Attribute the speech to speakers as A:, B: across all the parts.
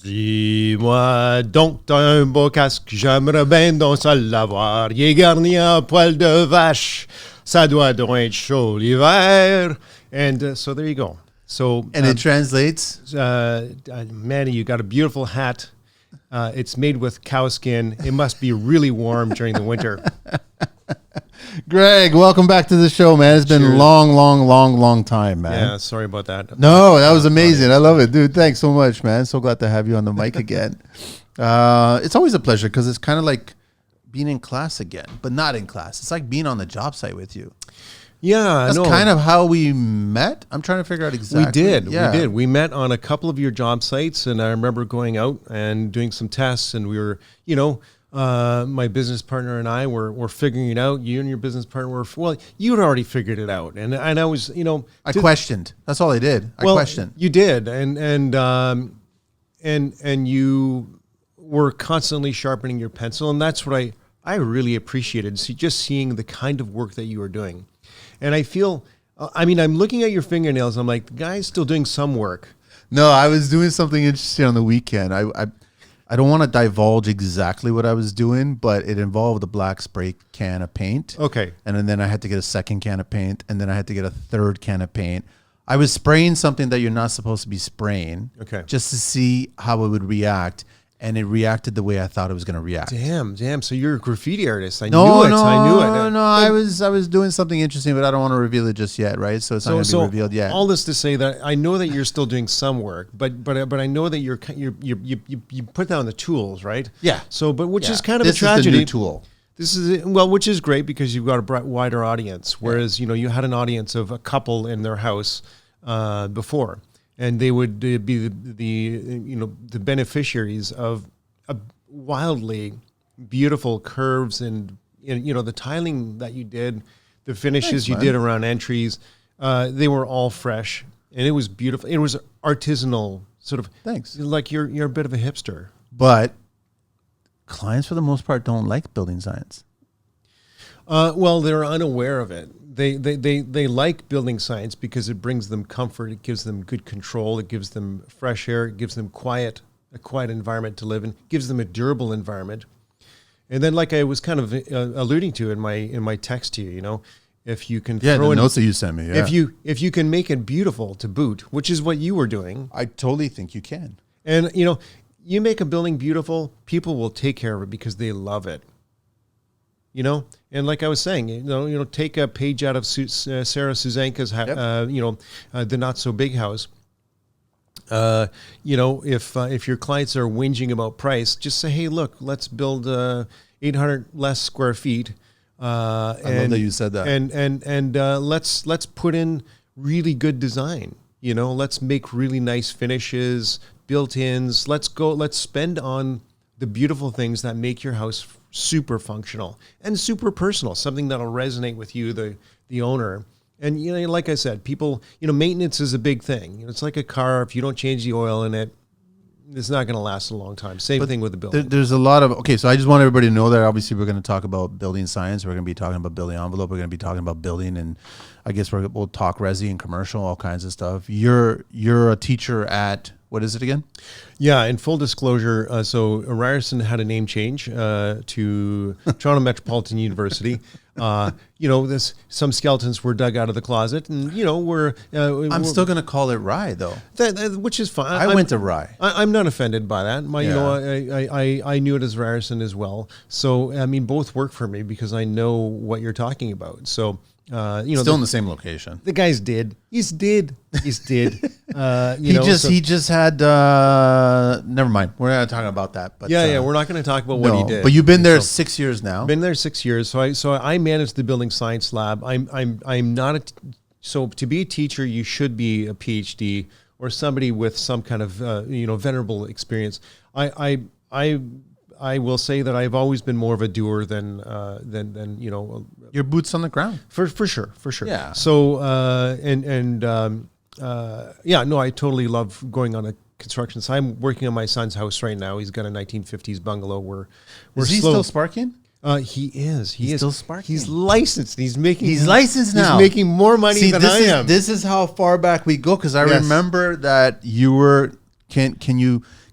A: Dis-moi donc, t'as un beau casque, j'aimerais bien donc ça l'avoir. Il est garni en poil de vache, ça doit donc être chaud l'hiver. And so there you go. So
B: and it translates.
A: Manny, you got a beautiful hat. It's made with cow skin. It must be really warm during the winter.
B: Greg, welcome back to the show, man. It's been a long time, man.
A: Yeah, sorry about that.
B: No, that was amazing. I love it, dude. Thanks so much, man. So glad to have you on the mic again. It's always a pleasure because it's kind of like being in class again, but not in class. It's like being on the job site with you.
A: Yeah,
B: that's kind of how we met. I'm trying to figure out exactly.
A: We did. We met on a couple of your job sites, and I remember going out and doing some tests, and we were, my business partner and I were figuring it out. You and your business partner were, you had already figured it out, and I was,
B: I questioned. That's all I did. I questioned.
A: You did, and you were constantly sharpening your pencil, and that's what I really appreciated. Just seeing the kind of work that you were doing. And I feel, I'm looking at your fingernails. I'm like, the guy's still doing some work.
B: No, I was doing something interesting on the weekend. I don't want to divulge exactly what I was doing, but it involved a black spray can of paint.
A: Okay.
B: And then I had to get a second can of paint, and then I had to get a third can of paint. I was spraying something that you're not supposed to be spraying.
A: Okay.
B: Just to see how it would react. And it reacted the way I thought it was going to react.
A: Damn. So you're a graffiti artist. I knew it.
B: No, I was doing something interesting, but I don't want to reveal it just yet, right? So it's not going to be revealed yet.
A: All this to say that I know that you're still doing some work, but I know that you put down the tools, right?
B: Yeah.
A: So, which is kind of a tragedy.
B: This is the new tool.
A: This is which is great because you've got a wider audience, whereas you had an audience of a couple in their house before. And they would be the beneficiaries of a wildly beautiful curves and the tiling that you did, the finishes you did around entries. They were all fresh, and it was beautiful. It was artisanal, sort of.
B: Thanks.
A: Like you're a bit of a hipster,
B: but clients for the most part don't like building science.
A: They're unaware of it. They like building science because it brings them comfort. It gives them good control. It gives them fresh air. It gives them a quiet environment to live in. It gives them a durable environment. And then, like I was kind of alluding to in my text to you, if you can
B: throw the notes that you sent me,
A: if you can make it beautiful to boot, which is what you were doing,
B: I totally think you can.
A: And you make a building beautiful, people will take care of it because they love it. And like I was saying, take a page out of Sarah Suzanka's, the Not So Big House. If your clients are whinging about price, just say, hey, look, let's build 800 less square feet.
B: I love that you said that.
A: And let's put in really good design. Let's make really nice finishes, built-ins. Let's spend on the beautiful things that make your house super functional and super personal, something that'll resonate with you, the owner. And, like I said, people, maintenance is a big thing. It's like a car. If you don't change the oil in it, it's not going to last a long time. Same thing with the building.
B: There's a lot of, so I just want everybody to know that obviously we're going to talk about building science. We're going to be talking about building envelope. We're going to be talking about building, and I guess we'll talk resi and commercial, all kinds of stuff. You're a teacher at, what is it again?
A: Yeah, in full disclosure, so Ryerson had a name change to Toronto Metropolitan University. Some skeletons were dug out of the closet, and
B: I'm still going to call it Rye though,
A: which is fine.
B: I went to Rye.
A: I'm not offended by that. I knew it as Ryerson as well. So both work for me because I know what you're talking about. So.
B: Still in the same location.
A: The guy's did. He's did. He
B: just had. Never mind. We're not talking about that. But
A: we're not going to talk about what he did.
B: But you've been there 6 years now.
A: Been there 6 years. So I manage the building science lab. I'm not so to be a teacher, you should be a PhD or somebody with some kind of venerable experience. I will say that I've always been more of a doer than
B: your boots on the ground
A: for sure.
B: Yeah.
A: So I totally love going on a construction. So I'm working on my son's house right now. He's got a 1950s bungalow.
B: Is he still sparking?
A: He is. He is
B: still sparking.
A: He's licensed. He's
B: licensed now.
A: He's making more money than I am.
B: This is how far back we go because I remember that you were. Can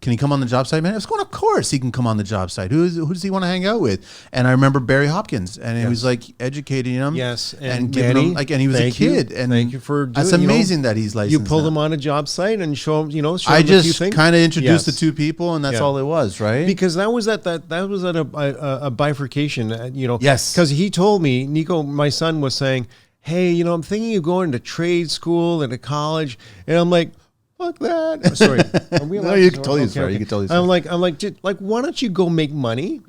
B: can he come on the job site, man? I was going, of course he can come on the job site. Who does he want to hang out with? And I remember Barry Hopkins, and he was like educating him.
A: Yes,
B: and giving him and he was a kid. And
A: thank you for doing,
B: that's amazing that he's licensed.
A: You pull him on a job site and show him, show
B: I
A: him a few
B: just
A: things.
B: kind of introduced the two people, and that's all it was, right?
A: Because that was at a bifurcation,
B: Yes.
A: Because he told me, Nico, my son was saying, hey, I'm thinking of going to trade school and to college, and I'm like, fuck that. Oh, sorry. Are we
B: No, you can totally sorry. You can totally sorry.
A: I'm like, why don't you go make money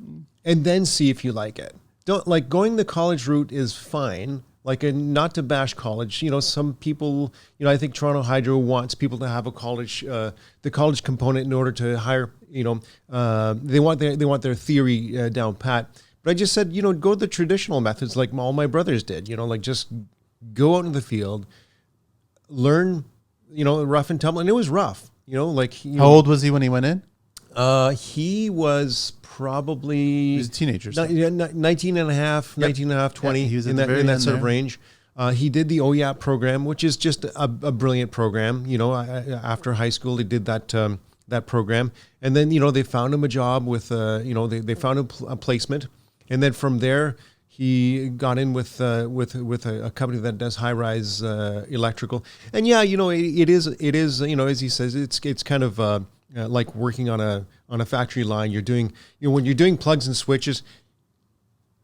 A: and then see if you like it? Don't like going the college route is fine. Like not to bash college, some people, I think Toronto Hydro wants people to have a college, the college component in order to hire, they want their theory down pat. But I just said, go the traditional methods like all my brothers did, like just go out in the field, learn, rough and tumble. And it was rough,
B: How old was he when he went in?
A: He was probably...
B: He was a teenager.
A: 19 and a half, 20,
B: he was
A: in that sort of range. He did the OYAP program, which is just a brilliant program. After high school, he did that program. And then, they found him a job with, they found him a placement. And then from there, he got in with a company that does high-rise electrical. And it is as he says, it's kind of like working on a factory line. You're doing when you're doing plugs and switches.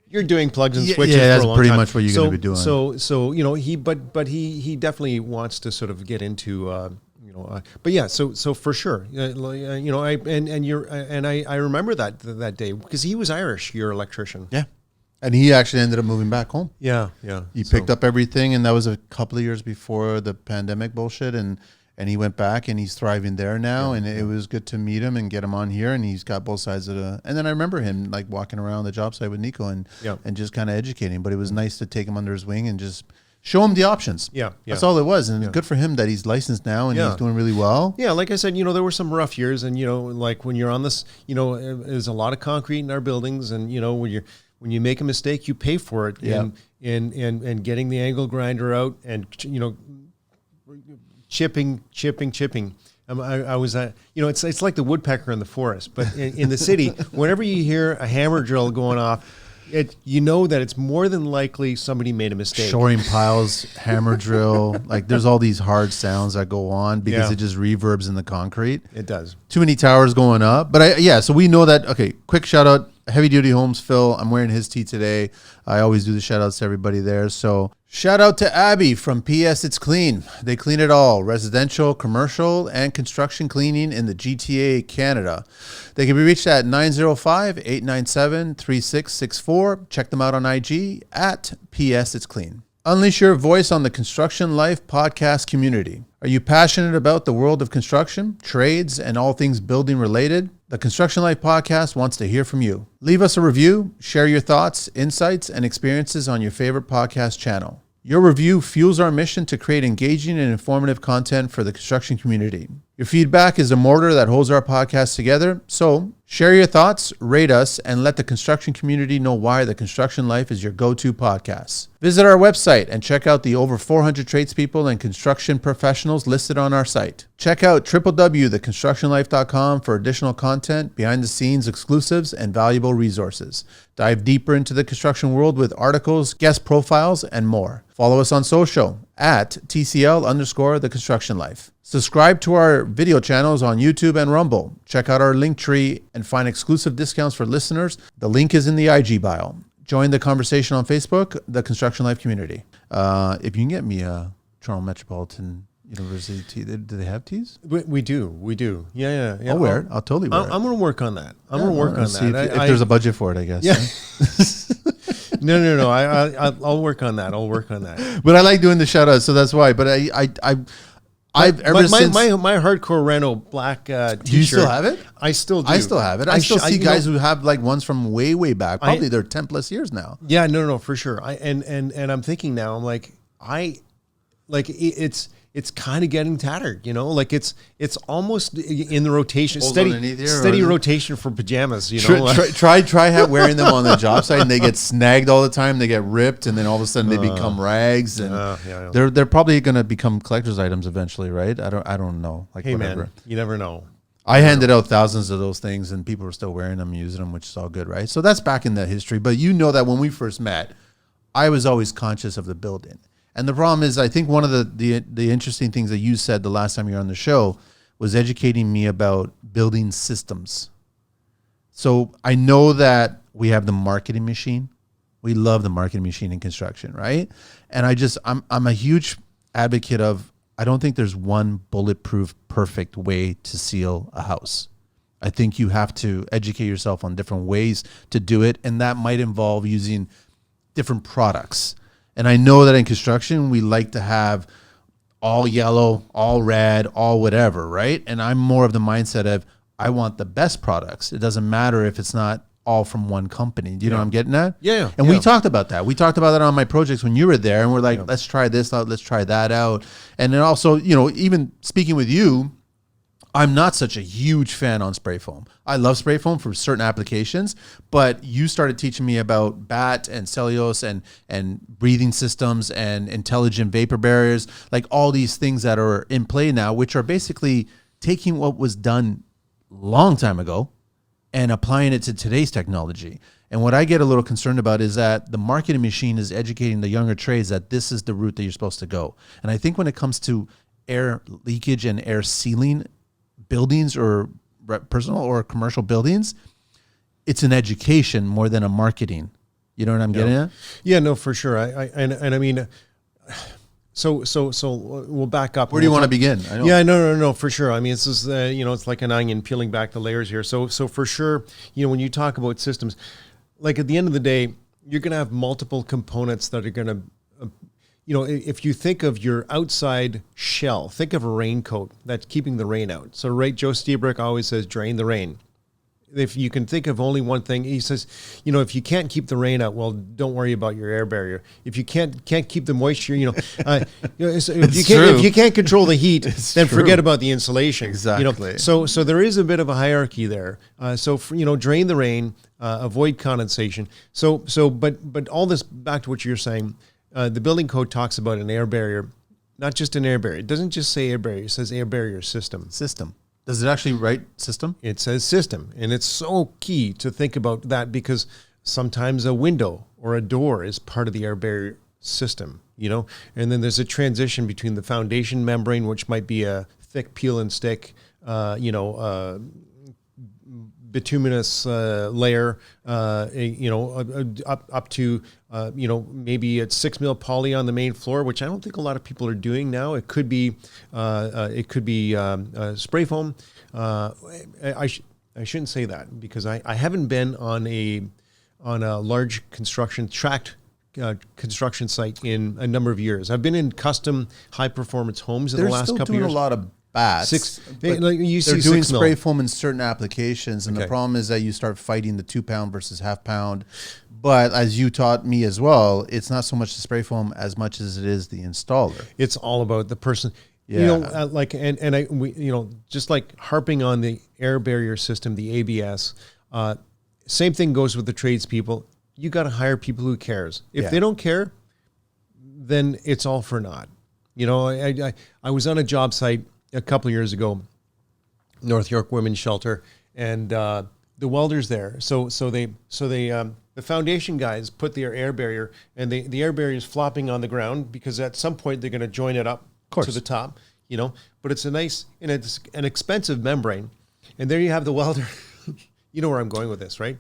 A: You're doing plugs and switches.
B: Yeah,
A: for a long
B: pretty
A: time.
B: much what you're going to be doing.
A: So he definitely wants to sort of get into. But yeah, so for sure, I remember that day because he was Irish, your electrician.
B: Yeah, and he actually ended up moving back home.
A: Yeah.
B: He picked up everything, and that was a couple of years before the pandemic bullshit, and he went back, and he's thriving there now, and it was good to meet him and get him on here, and he's got both sides of the. And then I remember him like walking around the job site with Nico and just kind of educating, but it was nice to take him under his wing and just show him the options.
A: Yeah.
B: That's all it was. And good for him that he's licensed now and he's doing really well.
A: Yeah, like I said, there were some rough years, and like when you're on this, there's a lot of concrete in our buildings, and when you make a mistake, you pay for it.
B: Yeah.
A: And getting the angle grinder out and chipping. I was it's like the woodpecker in the forest, but in the city, whenever you hear a hammer drill going off, that it's more than likely somebody made a mistake.
B: Shoring piles, hammer drill, like there's all these hard sounds that go on because it just reverbs in the concrete.
A: It does.
B: Too many towers going up. But so we know that. Okay, quick shout out, Heavy Duty Homes, Phil. I'm wearing his tee today. I always do the shout outs to everybody there. So shout out to Abby from PS It's Clean. They clean it all, residential, commercial, and construction cleaning in the GTA, Canada. They can be reached at 905-897-3664. Check them out on IG at PS It's Clean. Unleash your voice on the Construction Life podcast community. Are you passionate about the world of construction, trades, and all things building related? The Construction Life podcast wants to hear from you. Leave us a review, share your thoughts, insights, and experiences on your favorite podcast channel. Your review fuels our mission to create engaging and informative content for the construction community. Your feedback is a mortar that holds our podcast together. So share your thoughts, rate us, and let the construction community know why The Construction Life is your go-to podcast. Visit our website and check out the over 400 tradespeople and construction professionals listed on our site. Check out www.theconstructionlife.com for additional content, behind-the-scenes exclusives, and valuable resources. Dive deeper into the construction world with articles, guest profiles, and more. Follow us on social at TCL_The Construction Life. Subscribe to our video channels on YouTube and Rumble. Check out our link tree and find exclusive discounts for listeners. The link is in the IG bio. Join the conversation on Facebook, the Construction Life community. If you can get me a Toronto Metropolitan University tee, do they have tees?
A: We do. Yeah.
B: I'll wear it. I'll totally wear it.
A: I'm going to work on that. I'm going to work on that.
B: If there's a budget for it, I guess.
A: Yeah. No. I'll work on that.
B: But I like doing the shout outs, so that's why. But I've ever since
A: my hardcore Reno black t-shirt.
B: Do you still have it?
A: I still do.
B: I still have it. I still see guys who have like ones from way back. Probably they're 10 plus years now.
A: Yeah, no, for sure. And I'm thinking now. I'm like it's kind of getting tattered, like it's almost in the rotation, steady rotation for pajamas,
B: Try wearing them on the job site and they get snagged all the time. They get ripped and then all of a sudden they become rags and they're probably going to become collector's items eventually, right? I don't know. Like,
A: hey
B: whatever.
A: Man, you never know.
B: I handed out thousands of those things and people were still wearing them, using them, which is all good, right? So that's back in the history. But you know that when we first met, I was always conscious of the building. And the problem is, I think one of the interesting things that you said the last time you were on the show was educating me about building systems. So I know that we have the marketing machine. We love the marketing machine in construction, right? And I'm a huge advocate of, I don't think there's one bulletproof, perfect way to seal a house. I think you have to educate yourself on different ways to do it, and that might involve using different products. And I know that in construction, we like to have all yellow, all red, all whatever, right? And I'm more of the mindset of, I want the best products. It doesn't matter if it's not all from one company. Do you know what I'm getting at?
A: Yeah.
B: And we talked about that. We talked about that on my projects when you were there, and we're like, let's try this out, let's try that out. And then also, even speaking with you, I'm not such a huge fan on spray foam. I love spray foam for certain applications, but you started teaching me about BAT and cellulose and breathing systems and intelligent vapor barriers, like all these things that are in play now, which are basically taking what was done long time ago and applying it to today's technology. And what I get a little concerned about is that the marketing machine is educating the younger trades that this is the route that you're supposed to go. And I think when it comes to air leakage and air sealing buildings or personal or commercial buildings, it's an education more than a marketing. You know what I'm getting at?
A: Yeah, no, for sure. I mean, so we'll back up.
B: Where do you want to begin?
A: Yeah, no, for sure. I mean, this is it's like an onion peeling back the layers here. So for sure, when you talk about systems, like at the end of the day, you're going to have multiple components that are going to, if you think of your outside shell, think of a raincoat that's keeping the rain out. So right, Joe Stiebrick always says, drain the rain. If you can think of only one thing, he says, if you can't keep the rain out, well, don't worry about your air barrier. If you can't keep the moisture, if you can't control the heat, then forget about the insulation.
B: Exactly.
A: So there is a bit of a hierarchy there. Drain the rain, avoid condensation. But all this, back to what you're saying, the building code talks about an air barrier, not just an air barrier. It doesn't just say air barrier. It says air barrier system.
B: Does it actually write system?
A: It says system. And it's so key to think about that because sometimes a window or a door is part of the air barrier system, and then there's a transition between the foundation membrane, which might be a thick peel and stick, bituminous layer, up to, maybe it's 6 mil poly on the main floor, which I don't think a lot of people are doing now. It could be spray foam. I shouldn't say that because I haven't been on a large construction site in a number of years. I've been in custom high performance homes in the last couple of years.
B: They're still doing a lot of bats.
A: They're
B: doing spray foam in certain applications, and the problem is that you start fighting the 2 pound versus half pound. But as you taught me as well, it's not so much the spray foam as much as it is the installer.
A: It's all about the person.
B: Yeah.
A: Just like harping on the air barrier system, the ABS. Same thing goes with the tradespeople. You got to hire people who cares. If they don't care, then it's all for naught. I was on a job site a couple of years ago, North York Women's Shelter, and the welders there. So the foundation guys put their air barrier, and the air barrier is flopping on the ground because at some point they're going to join it up to the top, But it's it's an expensive membrane, and there you have the welder. You know where I'm going with this, right?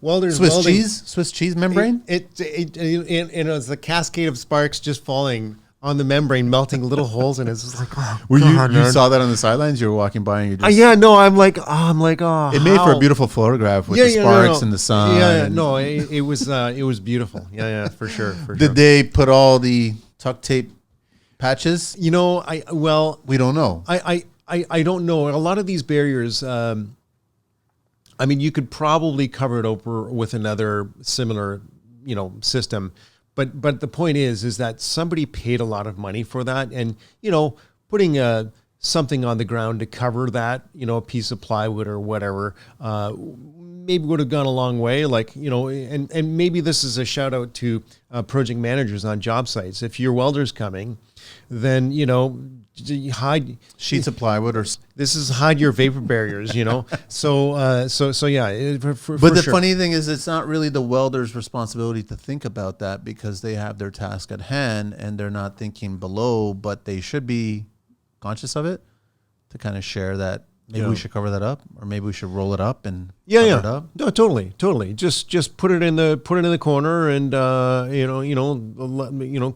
A: Welders
B: Swiss cheese membrane.
A: It's the cascade of sparks just falling on the membrane, melting little holes, and it's just like,
B: you saw that on the sidelines? You were walking by, and you just
A: I'm like, oh,
B: it made for a beautiful photograph with the sparks and the sun.
A: It was beautiful. For sure.
B: Did they put all the tuck tape patches?
A: We don't know. I don't know. A lot of these barriers, you could probably cover it over with another similar, system. But the point is that somebody paid a lot of money for that, and putting a something on the ground to cover that, a piece of plywood or whatever, maybe would have gone a long way. Like, and maybe this is a shout out to project managers on job sites. If your welder's coming, then, hide
B: sheets of plywood or
A: this is hide your vapor barriers, So yeah.
B: But the funny thing is, it's not really the welder's responsibility to think about that, because they have their task at hand and they're not thinking below, but they should be conscious of it to kind of share that. Maybe we should cover that up, or maybe we should roll it up and cover it up.
A: No, totally. Just put it in the corner and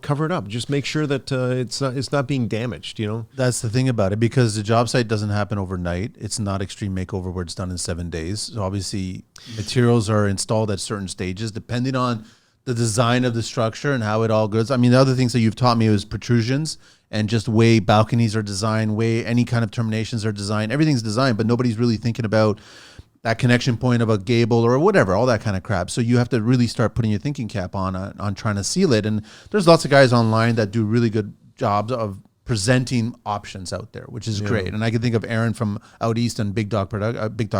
A: cover it up. Just make sure that it's not being damaged.
B: That's the thing about it, because the job site doesn't happen overnight. It's not extreme makeover where it's done in 7 days. So obviously, materials are installed at certain stages depending on the design of the structure and how it all goes. I mean, the other things that you've taught me was protrusions and just way balconies are designed, way any kind of terminations are designed. Everything's designed, but nobody's really thinking about that connection point of a gable or whatever, all that kind of crap. So you have to really start putting your thinking cap on trying to seal it. And there's lots of guys online that do really good jobs of presenting options out there, which is great. And I can think of Aaron from out east on Big Dog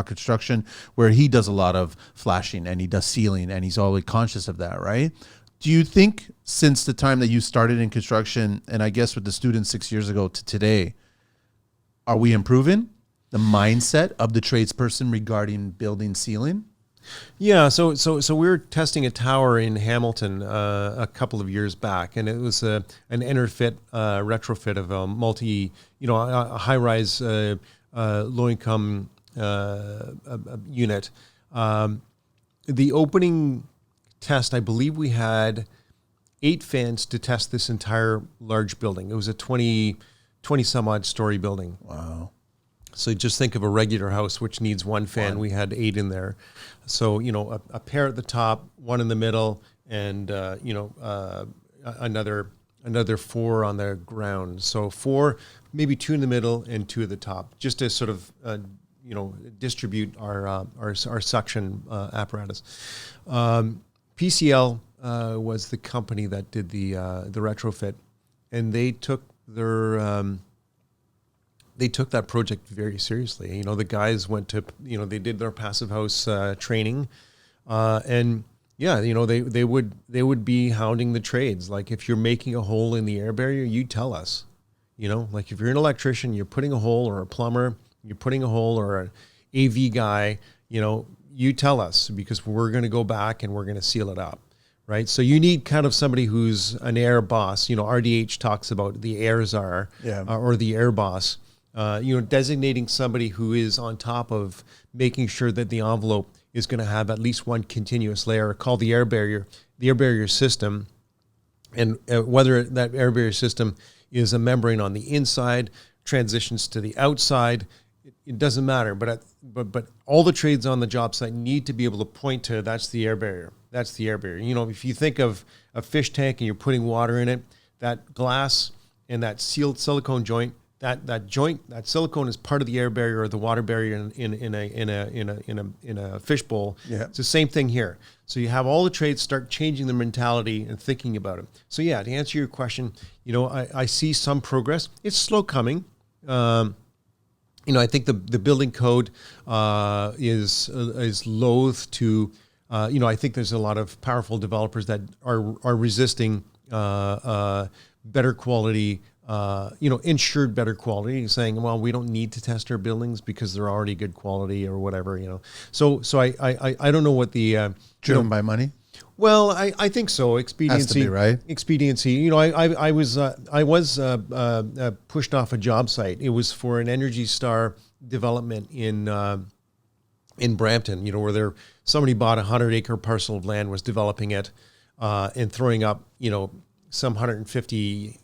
B: Construction, where he does a lot of flashing and he does sealing, and he's always conscious of that, right? Do you think since the time that you started in construction, and I guess with the students 6 years ago to today, are we improving the mindset of the tradesperson regarding building sealing?
A: Yeah, so we were testing a tower in Hamilton a couple of years back, and it was an retrofit of a a high-rise low-income unit. The opening test, I believe we had 8 fans to test this entire large building. It was a 20 some odd story building.
B: Wow.
A: So just think of a regular house, which needs 1 fan. We had 8 in there. So, a pair at the top, 1 in the middle, and, another 4 on the ground. So 4, maybe 2 in the middle and 2 at the top, just to sort of, distribute our suction apparatus. PCL was the company that did the retrofit, and they took that project very seriously. The guys went to, they did their passive house training, and they would be hounding the trades. Like, if you're making a hole in the air barrier, you tell us. Like if you're an electrician, you're putting a hole, or a plumber, you're putting a hole, or an AV guy, you tell us, because we're going to go back and we're going to seal it up. Right. So you need kind of somebody who's an air boss. RDH talks about the air czar, or the air boss. Designating somebody who is on top of making sure that the envelope is going to have at least one continuous layer, called the air barrier system. And whether that air barrier system is a membrane on the inside, transitions to the outside, it doesn't matter. But all the trades on the job site need to be able to point to, that's the air barrier. That's the air barrier. If you think of a fish tank and you're putting water in it, that glass and that sealed silicone joint, that joint, that silicone is part of the air barrier or the water barrier in a fish bowl. Yeah. It's the same thing here. So you have all the trades start changing their mentality and thinking about it. So yeah, to answer your question, I see some progress. It's slow coming. I think the building code is loath to. I think there's a lot of powerful developers that are resisting better quality. Insured better quality, saying, well, we don't need to test our buildings because they're already good quality or whatever, So I don't know what the
B: driven by money.
A: Well, I think so. Expediency,
B: has to be, right?
A: Expediency. I was pushed off a job site. It was for an Energy Star development in Brampton. Where somebody bought a 100-acre parcel of land, was developing it, and throwing up, some 150,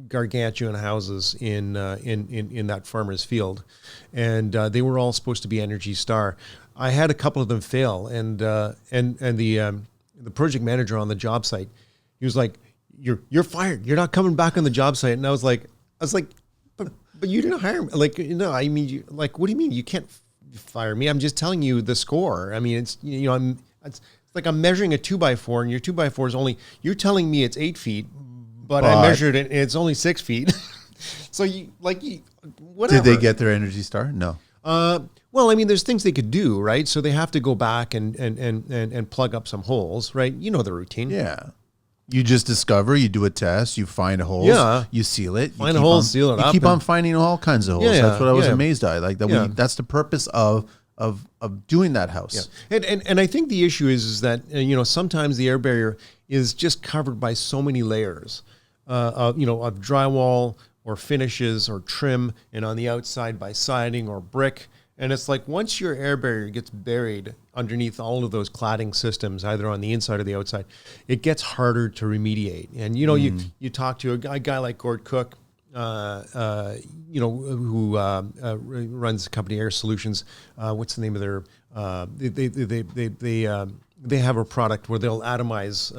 A: gargantuan houses in that farmer's field, and they were all supposed to be Energy Star. I had a couple of them fail, and the project manager on the job site, he was like, "You're fired. You're not coming back on the job site." And I was like, but you didn't hire me. Like, I mean, what do you mean you can't fire me? I'm just telling you the score. I mean, it's like I'm measuring a 2x4, and your 2x4 is only, you're telling me it's 8 feet, but I measured it and it's only 6 feet. So whatever.
B: Did they get their Energy Star? No.
A: Well, I mean, there's things they could do, right? So they have to go back and plug up some holes, right? You know the routine.
B: Yeah. You just discover, you do a test, you find holes, you seal it.
A: Find a hole, seal it up.
B: You keep on finding all kinds of holes.
A: Yeah,
B: that's what I was
A: yeah.
B: amazed at. Like that.
A: Yeah.
B: That's the purpose of doing that house.
A: Yeah. And I think the issue is that, sometimes the air barrier is just covered by so many layers, of drywall or finishes or trim, and on the outside by siding or brick. And it's like once your air barrier gets buried underneath all of those cladding systems, either on the inside or the outside, it gets harder to remediate. And, you talk to a guy like Gord Cook, who runs the company Air Solutions. What's the name of their? They have a product where they'll atomize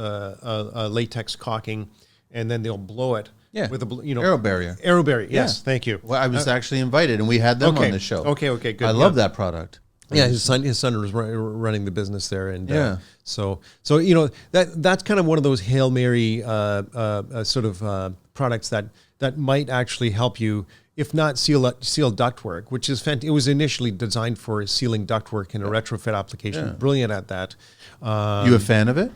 A: latex caulking, and then they'll blow it.
B: Yeah,
A: with
B: aero barrier.
A: Aero barrier, yes, thank you.
B: Well, I was actually invited, and we had them on the show.
A: Okay, good.
B: I love that product.
A: Yeah, his son was running the business there, and so that's kind of one of those Hail Mary sort of products that might actually help you, if not seal ductwork, which is it was initially designed for sealing ductwork in a retrofit application.
B: Yeah.
A: Brilliant at that.
B: You a fan of it?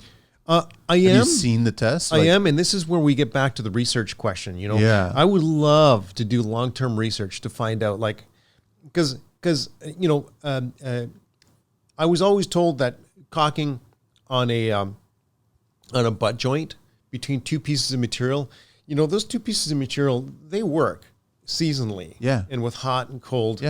A: I am.
B: Have you seen the test?
A: I am, and this is where we get back to the research question. I would love to do long-term research to find out, because I was always told that caulking on a butt joint between two pieces of material, those two pieces of material, they work seasonally, and with hot and cold,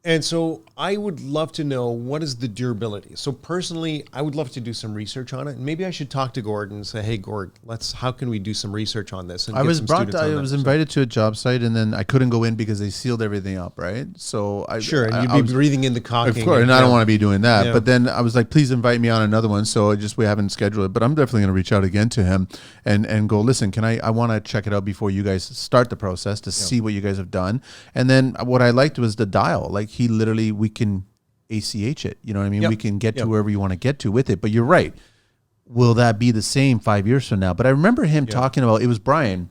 A: and so I would love to know what is the durability. So personally, I would love to do some research on it. And maybe I should talk to Gord and say, hey, Gord, how can we do some research on this? And
B: I was invited to a job site, and then I couldn't go in because they sealed everything up, right? So
A: and you'd be breathing in the caulking.
B: Of course, and I don't want to be doing that. Yeah. But then I was like, please invite me on another one. So we haven't scheduled it, but I'm definitely going to reach out again to him and go, listen, I want to check it out before you guys start the process to see what you guys have done. And then what I liked was the dial. Like we can ACH it. You know what I mean?
A: Yep.
B: We can get to wherever you want to get to with it. But you're right. Will that be the same 5 years from now? But I remember him talking about, it was Brian.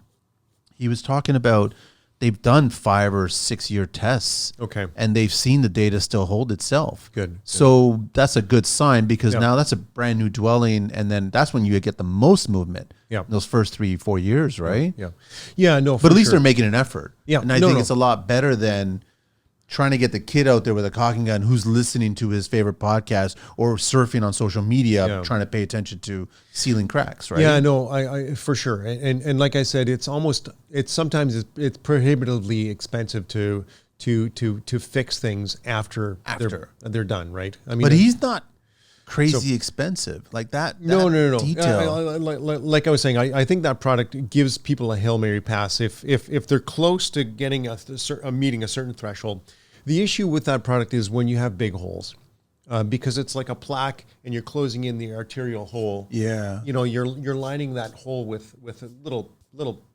B: He was talking about they've done 5 or 6 year tests.
A: Okay.
B: And they've seen the data still hold itself.
A: Good.
B: So that's a good sign, because now that's a brand new dwelling. And then that's when you get the most movement.
A: Yeah.
B: Those first 3-4 years, right?
A: Yeah. Yeah, no,
B: but at least they're making an effort.
A: Yeah.
B: And I think it's a lot better than trying to get the kid out there with a caulking gun who's listening to his favorite podcast or surfing on social media, trying to pay attention to sealing cracks, right?
A: Yeah, no, I for sure. And like I said, it's sometimes prohibitively expensive to fix things after. They're done, right? I mean,
B: but he's not crazy expensive like that.
A: No.
B: Detail.
A: Like I was saying, I think that product gives people a Hail Mary pass if they're close to getting meeting a certain threshold. The issue with that product is when you have big holes, because it's like a plaque and you're closing in the arterial hole.
B: Yeah.
A: You're lining that hole with little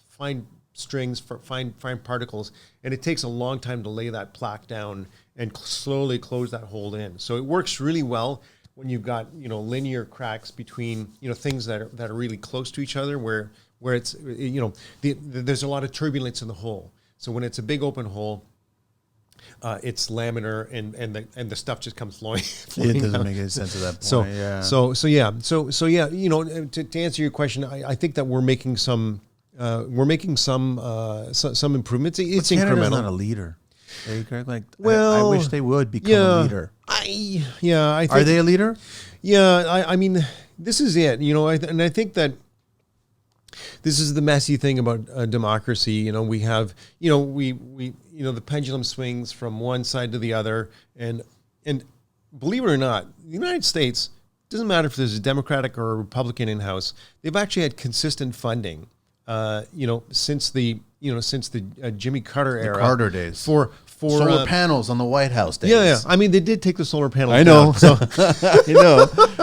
A: fine strings for fine particles, and it takes a long time to lay that plaque down and slowly close that hole in. So it works really well when you've got linear cracks between things that are really close to each other, where it's there's a lot of turbulence in the hole. So when it's a big open hole, it's laminar and the stuff just comes flowing.
B: It doesn't make any sense at that point.
A: To answer your question, I think that we're making some improvements. It's
B: Canada's
A: incremental.
B: not a leader. Hey, Greg,
A: Well,
B: I wish they would become a leader.
A: I think,
B: are they a leader?
A: Yeah, I mean, this is it. And I think that this is the messy thing about democracy. We have, the pendulum swings from one side to the other, and believe it or not, the United States, doesn't matter if there's a Democratic or a Republican in House, they've actually had consistent funding, since the Jimmy Carter era,
B: Carter days,
A: for
B: solar panels on the White House days.
A: Yeah. I mean, they did take the solar panels.
B: I know.
A: So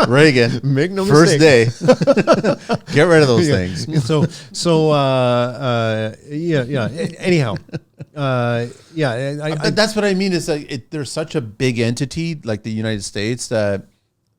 B: Reagan,
A: make no
B: first
A: mistake.
B: day, get rid of those things.
A: Anyhow,
B: that's what I mean. Is like there's such a big entity like the United States that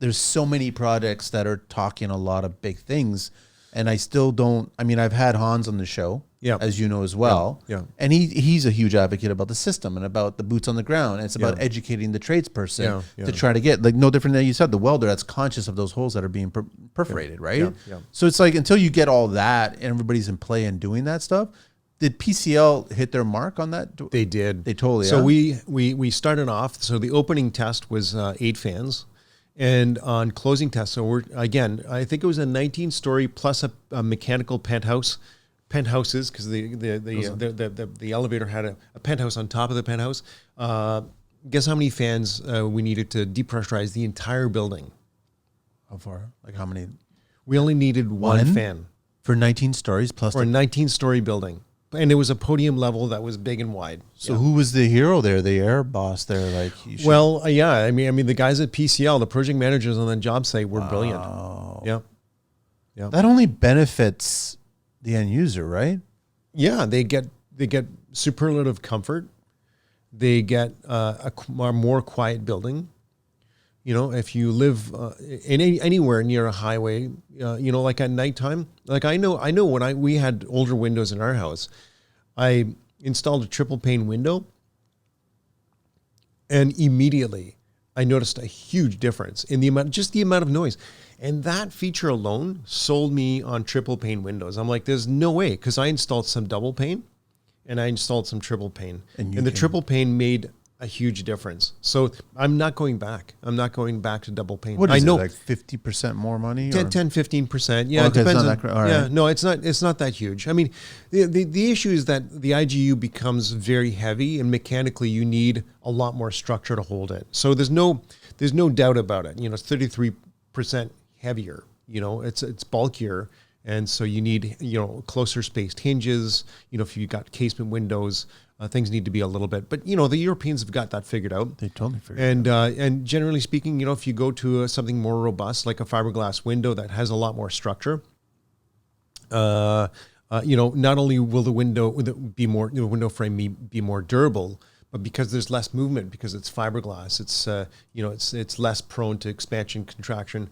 B: there's so many projects that are talking a lot of big things, and I still don't. I mean, I've had Hans on the show,
A: Yeah.
B: as you know as well.
A: Yeah.
B: And he's a huge advocate about the system and about the boots on the ground. And it's about educating the tradesperson to try to get, like, no different than you said, the welder that's conscious of those holes that are being perforated, right?
A: Yeah.
B: So it's like, until you get all that and everybody's in play and doing that stuff, did PCL hit their mark on that?
A: They did.
B: They totally.
A: So we started off. So the opening test was 8 fans, and on closing test, so we're again, I think it was a 19-story plus a mechanical penthouse, penthouses, because the elevator had a penthouse on top of the penthouse. Guess how many fans we needed to depressurize the entire building?
B: How far? Like how many?
A: We only needed one fan
B: for 19 stories plus
A: for a 19-story building. And it was a podium level that was big and wide.
B: So who was the hero there? The air boss there? Like,
A: yeah. I mean, the guys at PCL, the project managers on the job site, were brilliant. Yeah.
B: That only benefits the end user, right?
A: Yeah, they get superlative comfort. They get a more quiet building. You know, if you live anywhere near a highway, you know, like at nighttime, like I know when we had older windows in our house, I installed a triple pane window, and immediately I noticed a huge difference in the amount of noise. And that feature alone sold me on triple pane windows. I'm like, there's no way, because I installed some double pane and I installed some triple pane, and the triple pane made a huge difference. So I'm not going back. I'm not going back to double pane.
B: What is it, like 50% more money?
A: 10, 15%. Yeah, it depends on, yeah, no, it's not that huge. I mean, the issue is that the IGU becomes very heavy, and mechanically you need a lot more structure to hold it. So there's no doubt about it. You know, it's 33% heavier. You know, it's bulkier. And so you need, you know, closer spaced hinges. You know, if you've got casement windows, things need to be a little bit. But, you know, the Europeans have got that figured out.
B: They totally figured it out.
A: And generally speaking, you know, if you go to something more robust, like a fiberglass window that has a lot more structure, you know, not only will the window be more, the window frame be more durable, but because there's less movement, because it's fiberglass, it's, you know, it's less prone to expansion, contraction.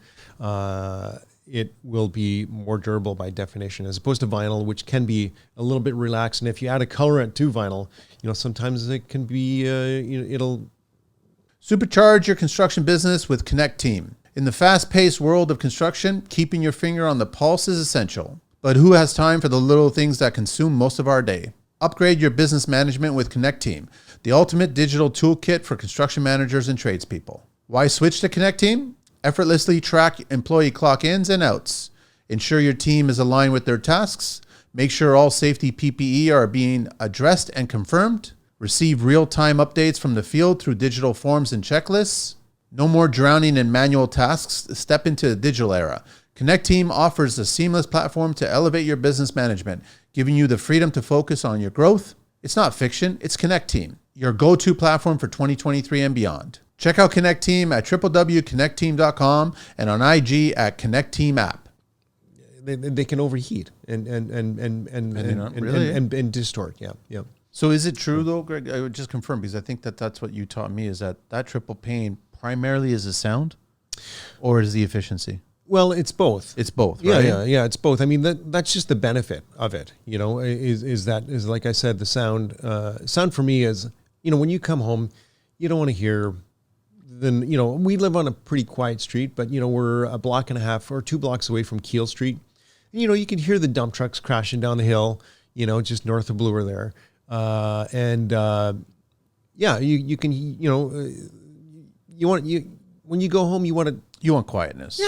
A: It will be more durable by definition, as opposed to vinyl, which can be a little bit relaxed. And if you add a colorant to vinyl, you know, sometimes it can be, you know, it'll
B: supercharge your construction business with Connecteam. In the fast-paced world of construction, keeping your finger on the pulse is essential. But who has time for the little things that consume most of our day? Upgrade your business management with Connecteam, the ultimate digital toolkit for construction managers and tradespeople. Why switch to Connecteam? Effortlessly track employee clock ins and outs. Ensure your team is aligned with their tasks. Make sure all safety PPE are being addressed and confirmed. Receive real-time updates from the field through digital forms and checklists. No more drowning in manual tasks. Step into the digital era. Connecteam offers a seamless platform to elevate your business management, giving you the freedom to focus on your growth. It's not fiction, it's Connecteam, your go-to platform for 2023 and beyond. Check out Connecteam at www.connecteam.com and on IG at Connecteam app.
A: They can overheat and distort. Yeah.
B: So is it true though, Greg? I would just confirm, because I think that's what you taught me, is that triple pane primarily is the sound, or is the efficiency?
A: Well, it's both.
B: It's both, right?
A: Yeah, it's both. I mean, that's just the benefit of it, you know, is like I said, the sound. Sound for me is, you know, when you come home, you don't want to hear, you know, we live on a pretty quiet street, but, you know, we're a block and a half or 2 blocks away from Keele Street. And, you know, you can hear the dump trucks crashing down the hill, you know, just north of Bloor there. Yeah, you can, you know, when you go home, you want
B: quietness.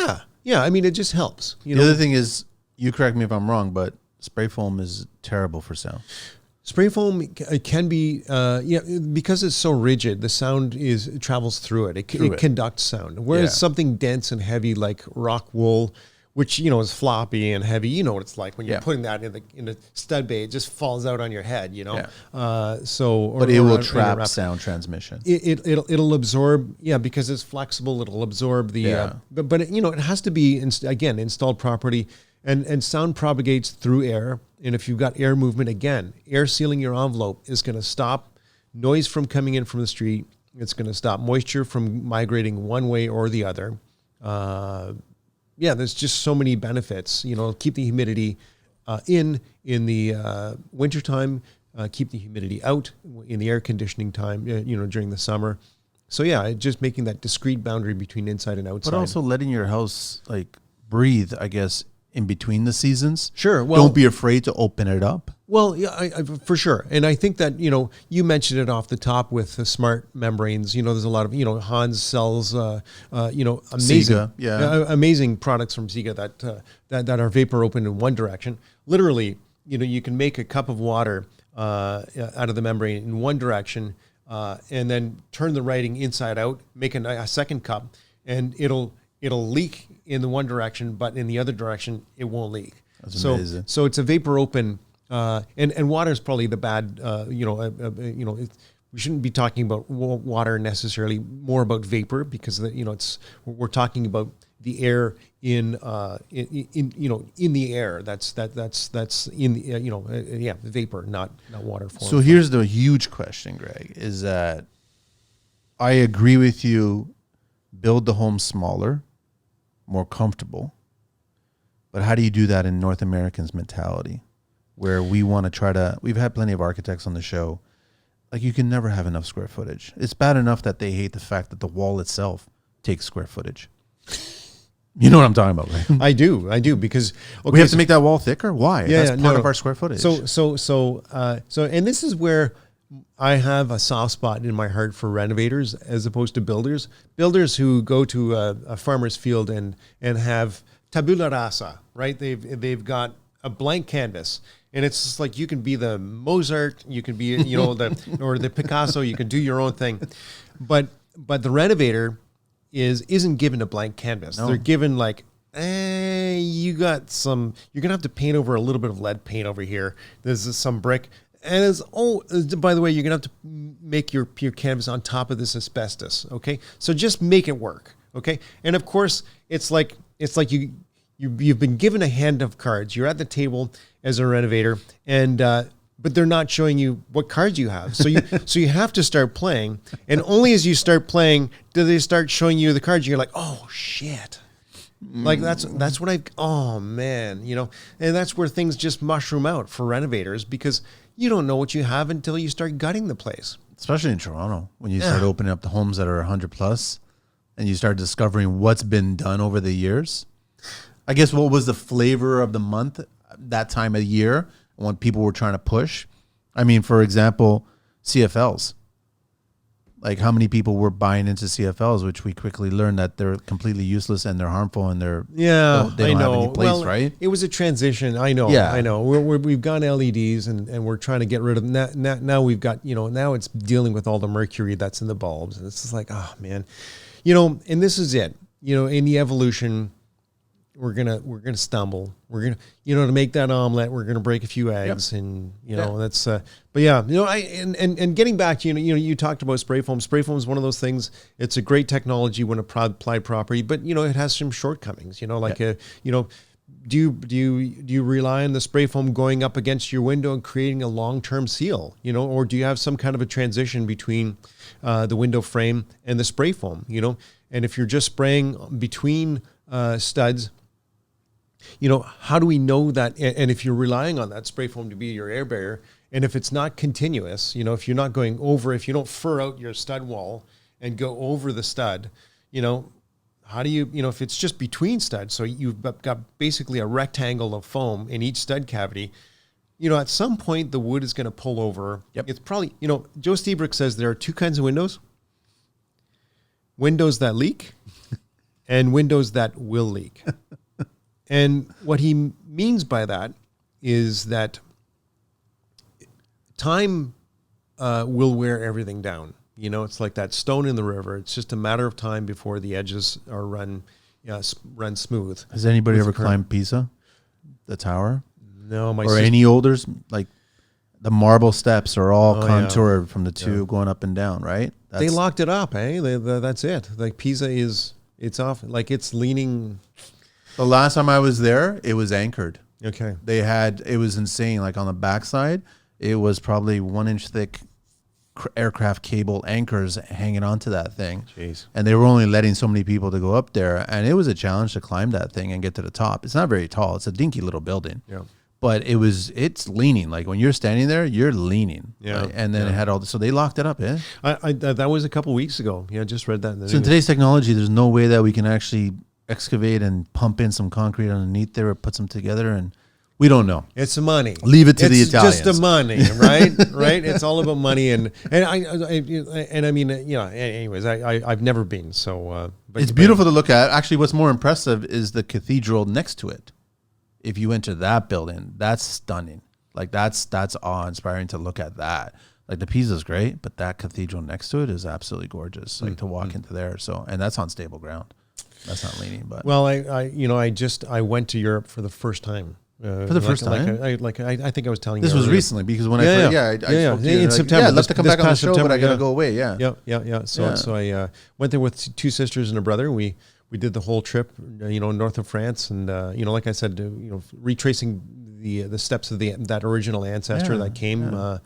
A: Yeah. I mean, it just helps.
B: The other thing is, you correct me if I'm wrong, but spray foam is terrible for sound.
A: Spray foam can be, because it's so rigid, the sound travels through it. It conducts sound. Whereas something dense and heavy like rock wool, which, you know, is floppy and heavy, you know what it's like when you're putting that in the stud bay, it just falls out on your head, you know.
B: Yeah. But it will trap sound transmission.
A: It'll absorb, because it's flexible. It'll absorb the. But you know, it has to be installed properly, and sound propagates through air. And if you've got air movement, again, air sealing your envelope is going to stop noise from coming in from the street. It's going to stop moisture from migrating one way or the other. There's just so many benefits. You know, keep the humidity in the wintertime, keep the humidity out in the air conditioning time, during the summer. So yeah, just making that discrete boundary between inside and outside.
B: But also letting your house like breathe, I guess, in between the seasons.
A: Sure. Well,
B: don't be afraid to open it up.
A: Well, yeah, I, for sure. And I think that, you mentioned it off the top with the smart membranes. There's a lot of, Hans sells, amazing,
B: Ziga,
A: amazing products from Ziga that are vapor open in one direction. Literally, you can make a cup of water out of the membrane in one direction, and then turn the writing inside out, make a second cup, and it'll leak in the one direction, but in the other direction, it won't leak.
B: That's amazing.
A: So it's a vapor open, and water is probably the bad, we shouldn't be talking about water necessarily, more about vapor, because we're talking about the air in the air. That's in the, vapor, not water form.
B: So here's the huge question, Greg, is that I agree with you, build the home smaller, more comfortable. But how do you do that in North Americans' mentality, where we want to we've had plenty of architects on the show, like you can never have enough square footage. It's bad enough that they hate the fact that the wall itself takes square footage. You know what I'm talking about, right?
A: I do, because
B: we have to make that wall thicker. Why?
A: Yeah,
B: that's part of our square footage.
A: So, and this is where I have a soft spot in my heart for renovators as opposed to builders. Builders who go to a farmer's field and have tabula rasa, right? They've got a blank canvas, and it's just like you can be the Mozart, you can be or the Picasso, you can do your own thing, but the renovator isn't given a blank canvas. No. They're given like, you're gonna have to paint over a little bit of lead paint over here. There's some brick. And by the way, you're gonna have to make your canvas on top of this asbestos. Okay, so just make it work. Okay, and of course, it's like you've been given a hand of cards. You're at the table as a renovator, and but they're not showing you what cards you have. So you have to start playing, and only as you start playing do they start showing you the cards. You're like, oh shit. Like that's what oh man, and that's where things just mushroom out for renovators, because you don't know what you have until you start gutting the place.
B: Especially in Toronto, when you start opening up the homes that are 100 plus and you start discovering what's been done over the years. I guess what was the flavor of the month that time of year when people were trying to push? I mean, for example, CFLs. Like how many people were buying into CFLs, which we quickly learned that they're completely useless and they're harmful and they don't have any place, right?
A: It was a transition. I know. We've gone LEDs and we're trying to get rid of now we've got, now it's dealing with all the mercury that's in the bulbs. And it's just like, oh man, and this is it, in the evolution, we're gonna stumble. We're gonna, to make that omelet, we're gonna break a few eggs, and that's. But yeah, and getting back to you talked about spray foam. Spray foam is one of those things. It's a great technology when applied properly, but it has some shortcomings. Do you rely on the spray foam going up against your window and creating a long-term seal? Or do you have some kind of a transition between the window frame and the spray foam? And if you're just spraying between studs. How do we know that? And if you're relying on that spray foam to be your air barrier, and if it's not continuous, if you're not going over, if you don't fur out your stud wall and go over the stud, how do you, if it's just between studs, so you've got basically a rectangle of foam in each stud cavity, at some point the wood is going to pull over.
B: Yep.
A: It's probably, Joe Stebrick says there are two kinds of windows: windows that leak and windows that will leak. And what he means by that is that time will wear everything down. It's like that stone in the river. It's just a matter of time before the edges are run smooth.
B: Has anybody ever climbed Pisa, the tower?
A: No,
B: any olders, like the marble steps are all contoured from the tube going up and down, right?
A: They locked it up, eh? That's it. Like Pisa it's off, like it's leaning.
B: The last time I was there, it was anchored.
A: Okay.
B: It was insane. Like on the backside, it was probably 1 inch thick aircraft cable anchors hanging onto that thing.
A: Jeez.
B: And they were only letting so many people to go up there. And it was a challenge to climb that thing and get to the top. It's not very tall. It's a dinky little building.
A: Yeah.
B: but it's leaning. Like when you're standing there, you're leaning.
A: Yeah.
B: Right? And then it had all this. So they locked it up, eh?
A: That was a couple weeks ago. Yeah, I just read that.
B: So in today's technology, there's no way that we can actually excavate and pump in some concrete underneath there or put some together, and we don't know.
A: It's the money.
B: Leave it to the Italians.
A: It's just the money, right? Right. It's all about money, and I mean, anyways, I've never been, so but
B: it's beautiful to look at. Actually, what's more impressive is the cathedral next to it. If you enter that building, that's stunning. Like that's awe-inspiring to look at that. Like the Pisa's great, but that cathedral next to it is absolutely gorgeous. Like to walk into there. So, and that's on stable ground. That's not leaning, but
A: well, I went to Europe for the first time.
B: For the first time,
A: I think I was telling
B: this
A: you
B: was
A: earlier.
B: recently because when
A: I
B: spoke to you,
A: in September.
B: I'd love to come back on the show, but I gotta go away.
A: Yeah. So I went there with two sisters and a brother. We did the whole trip, north of France, and like I said, retracing the steps of that original ancestor that came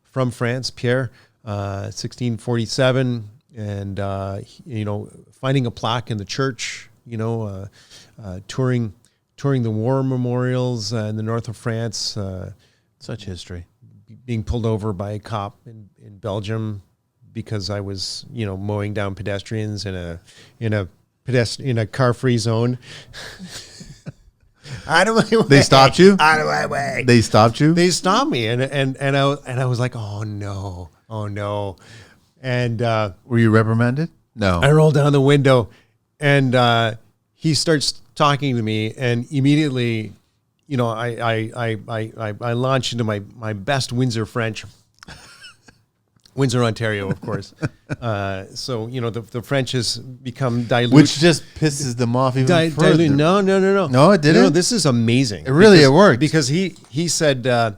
A: from France, Pierre, 1647, and finding a plaque in the church, touring the war memorials in the north of France.
B: Such history.
A: Being pulled over by a cop in Belgium because I was mowing down pedestrians in a car-free zone. Out of my way.
B: They stopped you?
A: Out of my way.
B: They stopped you?
A: They stopped me, and I was like, oh no. And
B: were you reprimanded? No.
A: I rolled down the window, and he starts talking to me, and immediately, I launched into my best Windsor French. Windsor, Ontario, of course. So the French has become dilute,
B: which just pisses them off even further.
A: Dilute. No.
B: No, it didn't.
A: No, this is amazing.
B: It worked
A: because he said, monsieur,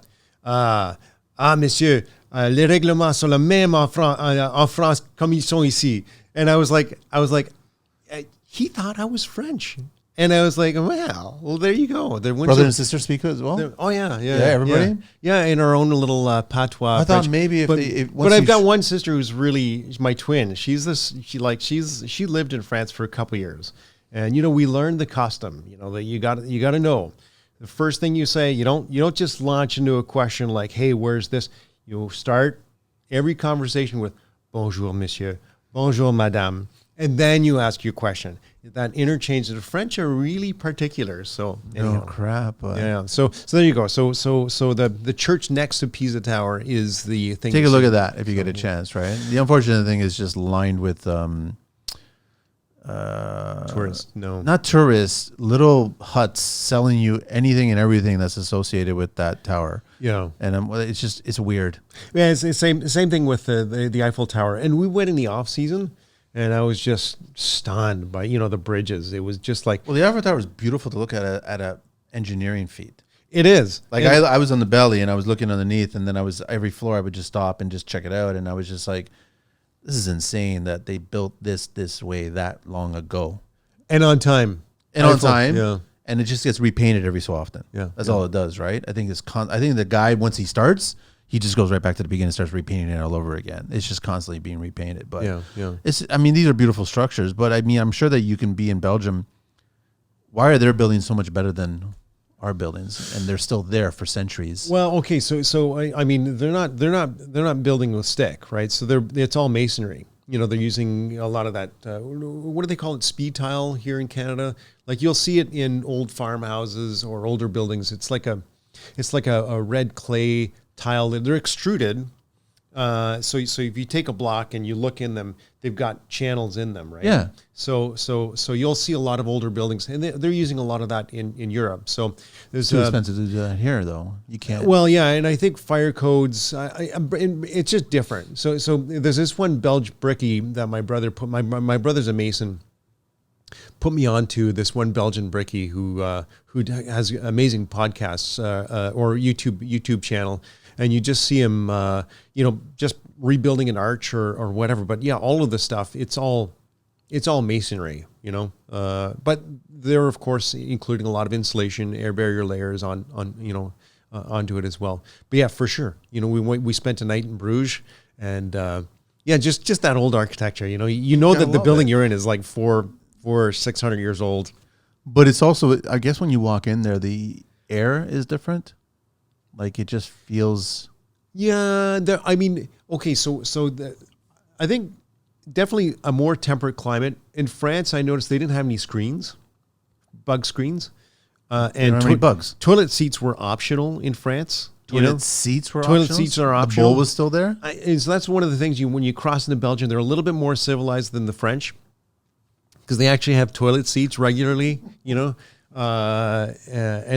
A: les règlements sont les mêmes en France comme ils sont ici. And I was like, he thought I was French. And I was like, well, there you go.
B: Brother and sister speak as well?
A: Oh, yeah.
B: Everybody?
A: Yeah, in our own little patois.
B: I thought maybe
A: but I've got one sister who's really my twin. She lived in France for a couple years. And, we learned the custom, that you got to know. The first thing you say, you don't just launch into a question like, hey, where's this? You start every conversation with, bonjour, monsieur, bonjour, madame. And then you ask your question. That interchange, the French are really particular. So
B: crap.
A: Yeah. So there you go. So the church next to Pisa Tower is the thing.
B: Take a look at that if you get a chance, right? The unfortunate thing is just lined with
A: tourists. No,
B: not tourists. Little huts selling you anything and everything that's associated with that tower.
A: Yeah,
B: and it's weird.
A: Yeah, it's the same thing with the Eiffel Tower. And we went in the off season. And I was just stunned by, the bridges. It was just like...
B: Well, the Eiffel Tower is beautiful to look at a engineering feat.
A: It is.
B: Like I was on the belly and I was looking underneath, and then every floor I would just stop and just check it out. And I was just like, this is insane that they built this way that long ago.
A: And on time.
B: Yeah. And it just gets repainted every so often.
A: Yeah.
B: That's all it does, right? I think the guy, once he starts... he just goes right back to the beginning and starts repainting it all over again. It's just constantly being repainted. But these are beautiful structures. But I'm sure that you can be in Belgium. Why are their buildings so much better than our buildings? And they're still there for centuries.
A: Well, okay, so they're not building with stick, right? So it's all masonry. They're using a lot of that. What do they call it? Speed tile here in Canada. Like you'll see it in old farmhouses or older buildings. It's like a red clay tile. They're extruded. So if you take a block and you look in them, they've got channels in them, right?
B: Yeah.
A: So you'll see a lot of older buildings, and they're using a lot of that in Europe. So there's
B: too expensive to do that here, though. You can't.
A: Well, yeah, and I think fire codes. It's just different. So there's this one Belgian brickie that my brother put. My brother's a mason. Put me onto this one Belgian brickie who has amazing podcasts or YouTube channel. And you just see him, just rebuilding an arch or whatever. But yeah, all of the stuff, it's all masonry, But they're of course including a lot of insulation, air barrier layers onto it as well. But yeah, for sure, we spent a night in Bruges, and just that old architecture. That the building you're in is like 600 years old.
B: But it's also, I guess, when you walk in there, the air is different. Like it just feels.
A: Yeah, I mean, okay, I think definitely a more temperate climate. In France, I noticed they didn't have any screens, bug screens. And
B: bugs.
A: Toilet seats were optional in France.
B: Toilet seats were
A: toilet
B: optional?
A: seats are optional.
B: The bowl was still there?
A: So that's one of the things when you cross into Belgium, they're a little bit more civilized than the French because they actually have toilet seats regularly, and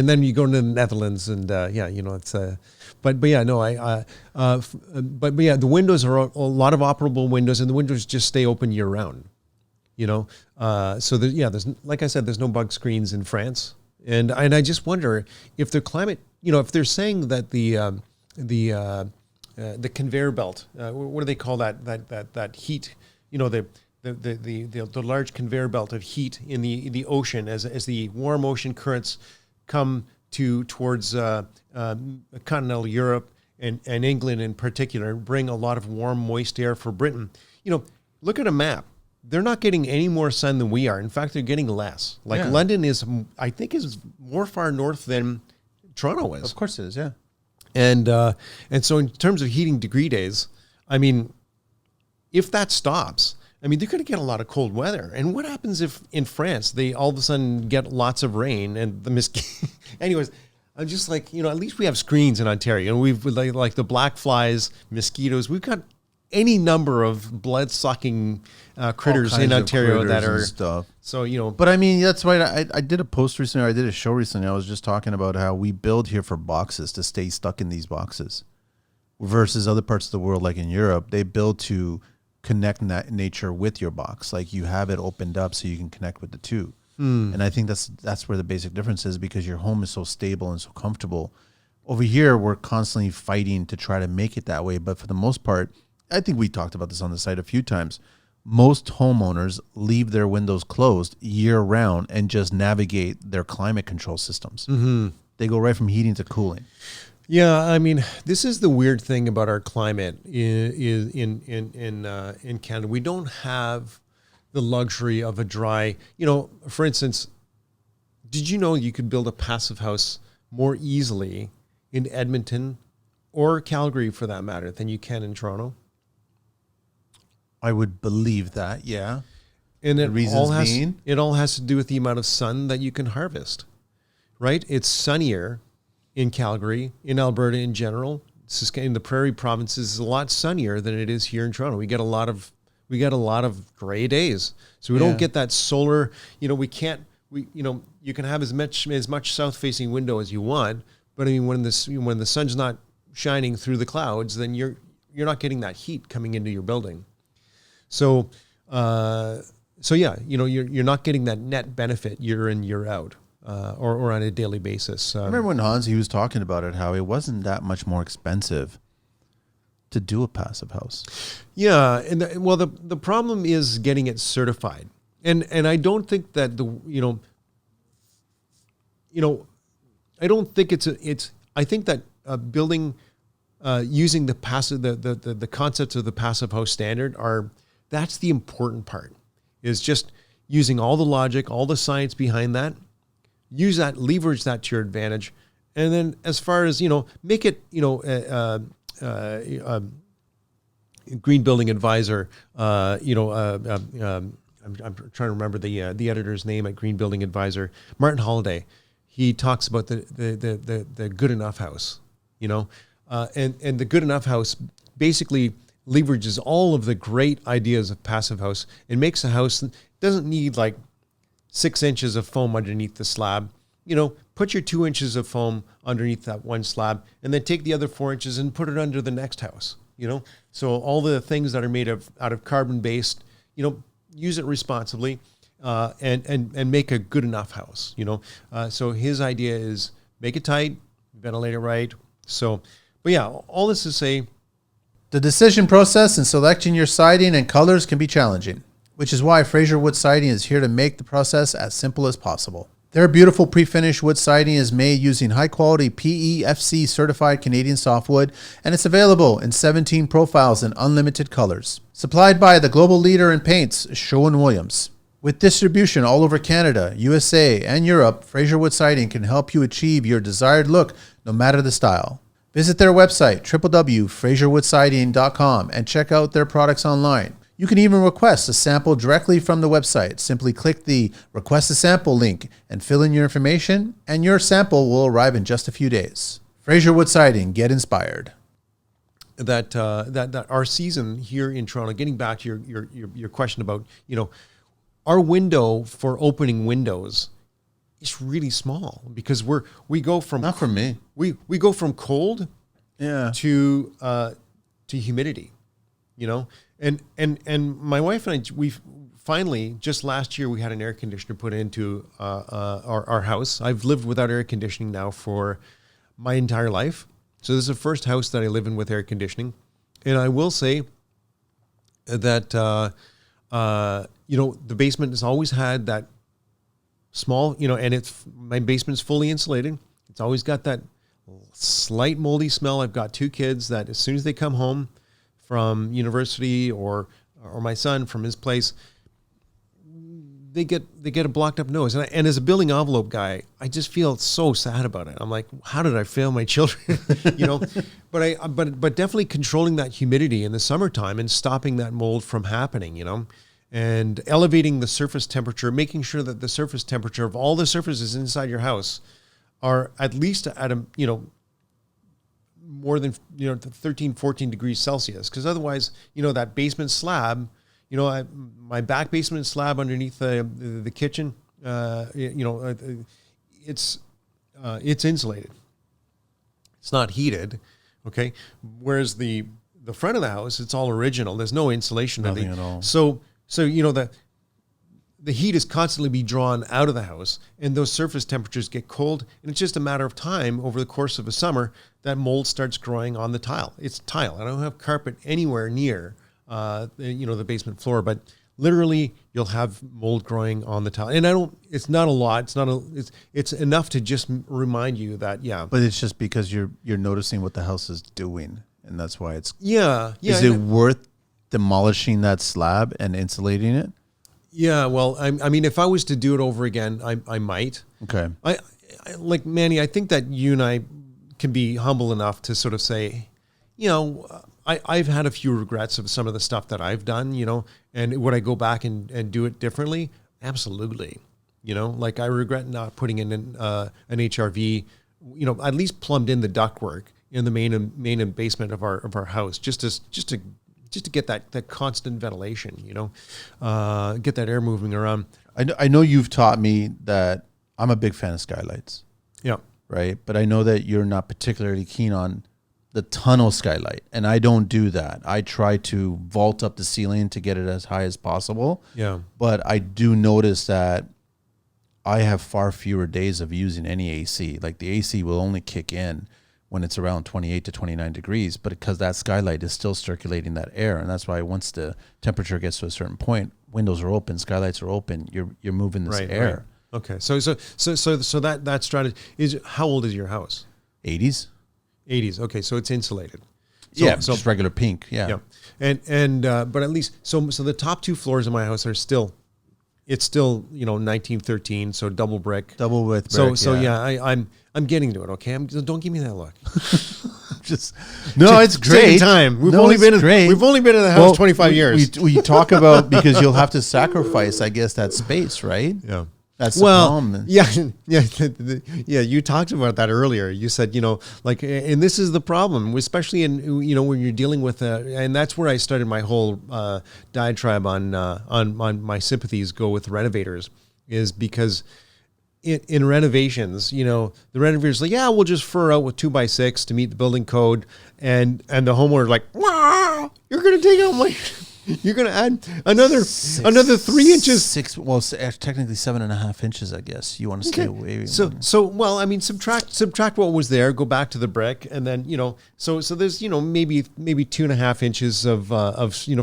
A: then you go into the Netherlands and it's but yeah, no, but yeah, the windows are a lot of operable windows, and the windows just stay open year round, so there's, like I said, there's no bug screens in France. And I just wonder if the climate, if they're saying that the conveyor belt, what do they call that heat, the large conveyor belt of heat in the ocean as the warm ocean currents come towards continental Europe and England in particular, bring a lot of warm, moist air for Britain. Look at a map. They're not getting any more sun than we are. In fact, they're getting less. London is more far north than Toronto is.
B: Of course it is, yeah.
A: And so in terms of heating degree days, I mean, if that stops, I mean, they're going to get a lot of cold weather. And what happens if in France they all of a sudden get lots of rain and the anyways, I'm just like, at least we have screens in Ontario, and we've like the black flies, mosquitoes. We've got any number of blood-sucking critters in Ontario that are
B: stuff.
A: So
B: But I mean, that's why I did a post recently. Or I did a show recently. I was just talking about how we build here for boxes to stay stuck in these boxes, versus other parts of the world, like in Europe, they build to connect nature with your box. Like you have it opened up so you can connect with the two. And I think that's where the basic difference is, because your home is so stable and so comfortable. Over here, we're constantly fighting to try to make it that way, but for the most part, I think we talked about this on the site a few times. Most homeowners leave their windows closed year round and just navigate their climate control systems. Mm-hmm. They go right from heating to cooling.
A: Yeah, I mean, this is the weird thing about our climate in Canada. We don't have the luxury of a dry, for instance, did you know you could build a passive house more easily in Edmonton or Calgary, for that matter, than you can in Toronto?
B: I would believe that, yeah.
A: And it all has to do with the amount of sun that you can harvest, right? It's sunnier in Calgary, in Alberta in general. In the prairie provinces is a lot sunnier than it is here in Toronto. We get a lot of gray days, so we don't get that solar. You can have as much south-facing window as you want, but I mean when the sun's not shining through the clouds, then you're not getting that heat coming into your building. So yeah, you're not getting that net benefit year in, year out, or on a daily basis.
B: I remember when Hans, he was talking about it, how it wasn't that much more expensive to do a passive house.
A: Yeah, and the problem is getting it certified, and I don't think that I don't think I think that building using the passive the concepts of the passive house standard that's the important part, is just using all the logic, all the science behind that, leverage that to your advantage. And then as far as, make it, Green Building Advisor, I'm trying to remember the editor's name at Green Building Advisor, Martin Holliday. He talks about the good enough house, and the good enough house basically leverages all of the great ideas of passive house. It makes a house that doesn't need like 6 inches of foam underneath the slab. Put your 2 inches of foam underneath that one slab, and then take the other 4 inches and put it under the next house. So all the things that are made out of carbon based, use it responsibly, and make a good enough house. So his idea is make it tight, ventilate it right. So, but yeah, all this to say,
B: the decision process in selecting your siding and colors can be challenging, which is why Fraser Wood Siding is here to make the process as simple as possible. Their beautiful pre-finished wood siding is made using high-quality PEFC certified Canadian softwood, and it's available in 17 profiles in unlimited colors. Supplied by the global leader in paints, Sherwin-Williams. With distribution all over Canada, USA, and Europe, Fraser Wood Siding can help you achieve your desired look no matter the style. Visit their website, www.fraserwoodsiding.com, and check out their products online. You can even request a sample directly from the website. Simply click the Request a Sample link and fill in your information, and your sample will arrive in just a few days. Fraser Wood Siding, get inspired.
A: That our season here in Toronto, getting back to your question about, our window for opening windows is really small because we go from
B: Not for me.
A: We go from cold to humidity, and my wife and I, we finally, just last year, we had an air conditioner put into our house. I've lived without air conditioning now for my entire life. So this is the first house that I live in with air conditioning. And I will say that, the basement has always had that small, and my basement's fully insulated. It's always got that slight moldy smell. I've got 2 kids that as soon as they come home from university or my son from his place, they get a blocked up nose. And as a building envelope guy, I just feel so sad about it. I'm like, how did I fail my children? But definitely controlling that humidity in the summertime and stopping that mold from happening, and elevating the surface temperature, making sure that the surface temperature of all the surfaces inside your house are at least at a, more than, 13, 14 degrees Celsius. Because otherwise, that basement slab, my back basement slab underneath the kitchen, it's insulated. It's not heated, okay? Whereas the front of the house, it's all original. There's no insulation.
B: Nothing at all.
A: So the heat is constantly be drawn out of the house, and those surface temperatures get cold, and it's just a matter of time over the course of a summer that mold starts growing on the tile. It's tile. I don't have carpet anywhere near the basement floor, but literally you'll have mold growing on the tile. And it's not a lot. It's enough to just remind you that,
B: But it's just because you're noticing what the house is doing, and that's why it's.
A: Yeah.
B: Is it worth demolishing that slab and insulating it?
A: Yeah. Well, I mean, if I was to do it over again, I might.
B: Okay.
A: I like Manny, I think that you and I can be humble enough to sort of say, I've had a few regrets of some of the stuff that I've done, and would I go back and do it differently? Absolutely. Like I regret not putting in an HRV, at least plumbed in the ductwork in the main and basement of our house, just to get that constant ventilation, get that air moving around.
B: I know you've taught me that I'm a big fan of skylights.
A: Yeah.
B: Right. But I know that you're not particularly keen on the tunnel skylight, and I don't do that. I try to vault up the ceiling to get it as high as possible.
A: Yeah.
B: But I do notice that I have far fewer days of using any AC. Like the AC will only kick in when it's around 28 to 29 degrees, but because that skylight is still circulating that air, and that's why once the temperature gets to a certain point, windows are open, skylights are open, you're moving this air.
A: Right. Okay. So that strategy is, how old is your house?
B: 80s.
A: 80s. Okay. So it's insulated.
B: So just regular pink. Yeah.
A: And but at least, so the top 2 floors of my house are still, it's still, 1913. So double brick.
B: Double with
A: brick.
B: brick.
A: So I'm getting to it. Okay. Don't give me that look.
B: It's great.
A: Take time. We've only been in the house 25 years.
B: We talk about, because you'll have to sacrifice, I guess, that space, right?
A: Yeah.
B: That's the problem.
A: Yeah. You talked about that earlier. You said, and this is the problem, especially in, when you're dealing with, and that's where I started my whole diatribe on my sympathies go with renovators, is because in renovations, the renovators like, we'll just fur out with 2x6 to meet the building code, and the homeowner like, wow, you're going to take out my. You're going to add another 3 inches.
B: Technically 7.5 inches, I guess. You want to stay away.
A: Subtract what was there, go back to the brick, and then, so there's, maybe 2.5 inches of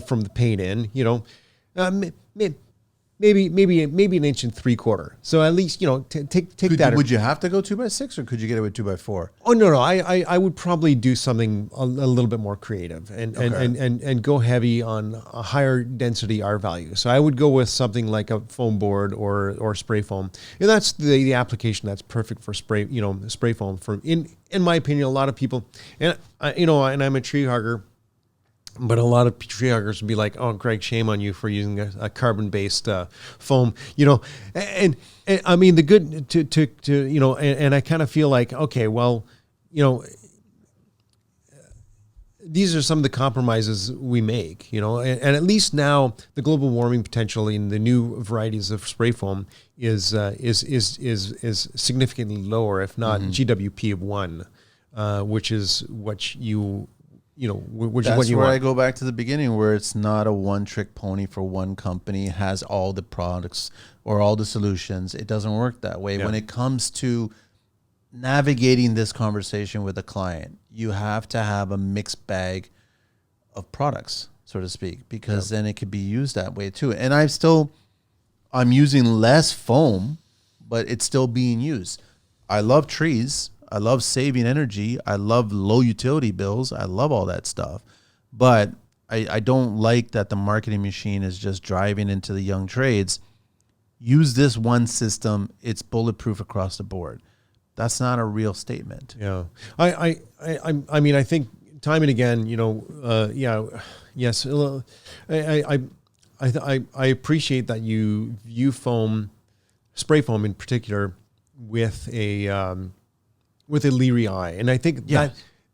A: from the paint in, maybe an inch and 3/4. So at least, take that.
B: Would you have to go 2x6, or could you get it with 2x4?
A: Oh, no. I would probably do something a little bit more creative and go heavy on a higher density R value. So I would go with something like a foam board or spray foam. And that's the application that's perfect for spray foam. For in my opinion, a lot of people, and I'm a tree hugger, but a lot of tree huggers would be like, "Oh, Greg, shame on you for using a carbon-based foam." And I mean, the good to and I kind of feel like, okay, well, these are some of the compromises we make, and at least now the global warming potential in the new varieties of spray foam is significantly lower, if not GWP of 1, which is what you. Which
B: That's
A: is what you
B: where
A: want.
B: I go back to the beginning, where it's not a one-trick pony for one company, has all the products or all the solutions. It doesn't work that way.
A: Yeah.
B: When it comes to navigating this conversation with a client, you have to have a mixed bag of products, so to speak, because then it could be used that way too. And I'm using less foam, but it's still being used. I love trees. I love saving energy. I love low utility bills. I love all that stuff. But I don't like that the marketing machine is just driving into the young trades. Use this one system. It's bulletproof across the board. That's not a real statement.
A: Yeah. I mean, I think time and again, yes. I appreciate that you view spray foam in particular, with a leery eye, and I think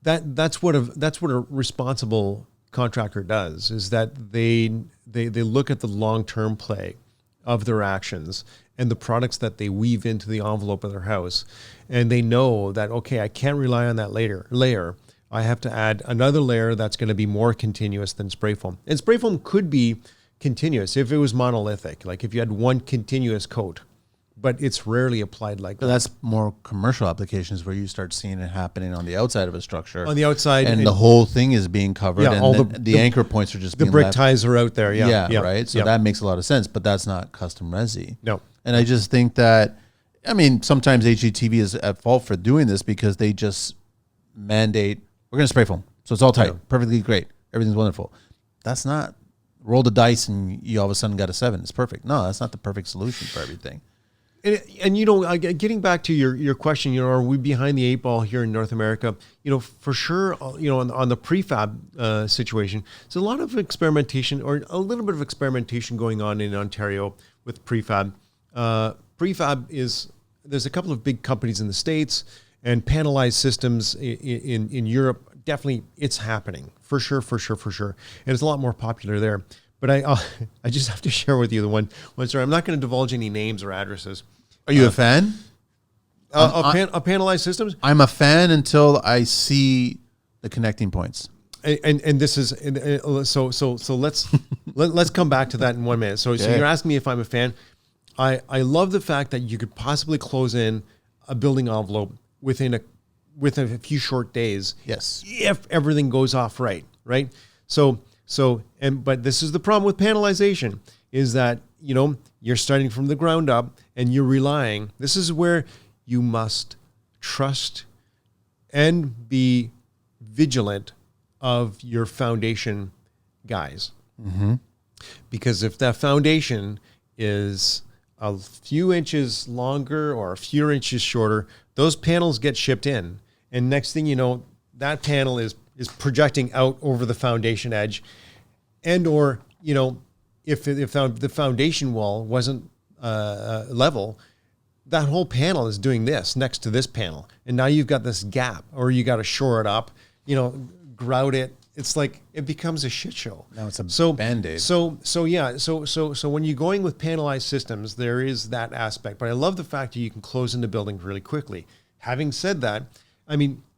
A: that's what a responsible contractor does, is that they look at the long-term play of their actions and the products that they weave into the envelope of their house, and they know that, okay, I can't rely on that layer. I have to add another layer that's going to be more continuous than spray foam. And spray foam could be continuous if it was monolithic, like if you had one continuous coat. But it's rarely applied like that.
B: But that's more commercial applications, where you start seeing it happening on the outside of a structure.
A: On the outside.
B: And the whole thing is being covered.
A: Yeah,
B: and
A: all
B: the anchor points are just
A: the
B: being
A: brick
B: left.
A: ties are out there. Yeah.
B: Right? So that makes a lot of sense, but that's not custom resi.
A: No.
B: And I just think that, sometimes HGTV is at fault for doing this, because they just mandate, we're going to spray foam. So it's all tight.
A: Yeah.
B: Perfectly great. Everything's wonderful. That's not, roll the dice and you all of a sudden got a 7. It's perfect. No, that's not the perfect solution for everything.
A: And getting back to your question, are we behind the 8 ball here in North America? For sure, on the prefab situation, there's a lot of experimentation, or a little bit of experimentation going on in Ontario with prefab. Prefab there's a couple of big companies in the States, and panelized systems in Europe. Definitely, it's happening for sure, and it's a lot more popular there. But I just have to share with you the one story. I'm not going to divulge any names or addresses.
B: Are you a fan?
A: Of panelized systems?
B: I'm a fan until I see the connecting points.
A: And this is so let's come back to that in 1 minute. So you're asking me if I'm a fan. I love the fact that you could possibly close in a building envelope within a few short days.
B: Yes.
A: If everything goes off right. But this is the problem with panelization, is that, you're starting from the ground up and you're relying. This is where you must trust and be vigilant of your foundation guys. Mm-hmm. Because if that foundation is a few inches longer or a few inches shorter, those panels get shipped in. And next thing you know, that panel is projecting out over the foundation edge. And or, if the foundation wall wasn't level, that whole panel is doing this next to this panel. And now you've got this gap, or you got to shore it up, grout it. It's like, it becomes a shit show.
B: Now it's a Band-Aid.
A: So when you're going with panelized systems, there is that aspect. But I love the fact that you can close into buildings really quickly. Having said that,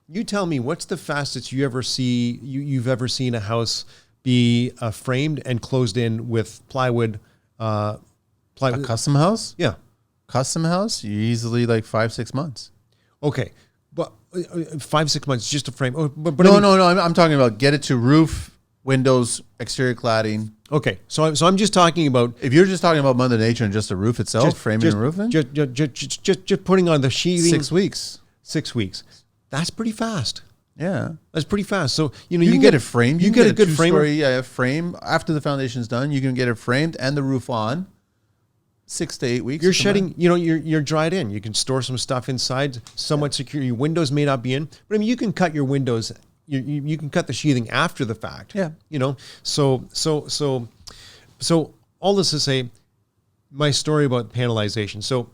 A: you tell me, what's the fastest you've ever seen a house be framed and closed in with plywood?
B: A custom house?
A: Yeah.
B: Custom house, you easily like 5-6 months.
A: Okay. But 5-6 months just to frame.
B: No. I'm talking about get it to roof, windows, exterior cladding.
A: Okay, so I'm just talking about
B: If you're just talking about Mother Nature and just the roof itself, framing and roofing,
A: just putting on the sheathing.
B: 6 weeks.
A: 6 weeks. That's pretty fast.
B: Yeah.
A: That's pretty fast. So
B: You can get it framed.
A: You get a good frame.
B: Frame after the foundation's done. You can get it framed and the roof on. 6 to 8 weeks.
A: You're shedding, you're dried in. You can store some stuff inside, somewhat secure. Your windows may not be in, but I mean, you can cut your windows. You can cut the sheathing after the fact.
B: Yeah.
A: So all this to say, my story about panelization. So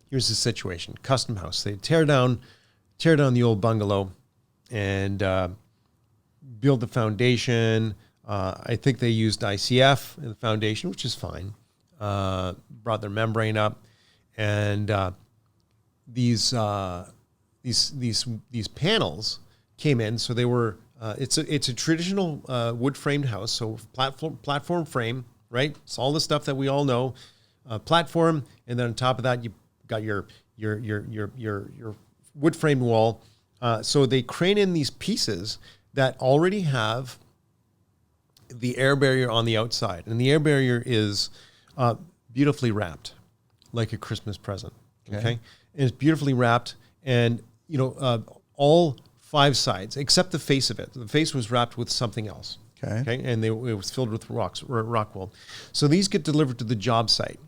A: here's the situation: custom house. They tear down the old bungalow, and build the foundation. I think they used ICF in the foundation, which is fine. Brought their membrane up, and these panels came in. So they were. It's a traditional wood framed house. So platform frame, right? It's all the stuff that we all know. Platform, and then on top of that, you got your wood framed wall. So they crane in these pieces that already have the air barrier on the outside, and the air barrier is beautifully wrapped, like a Christmas present. Okay, and it's beautifully wrapped, and all 5 sides except the face of it. The face was wrapped with something else. Okay, and it was filled with rock wool. So these get delivered to the job site,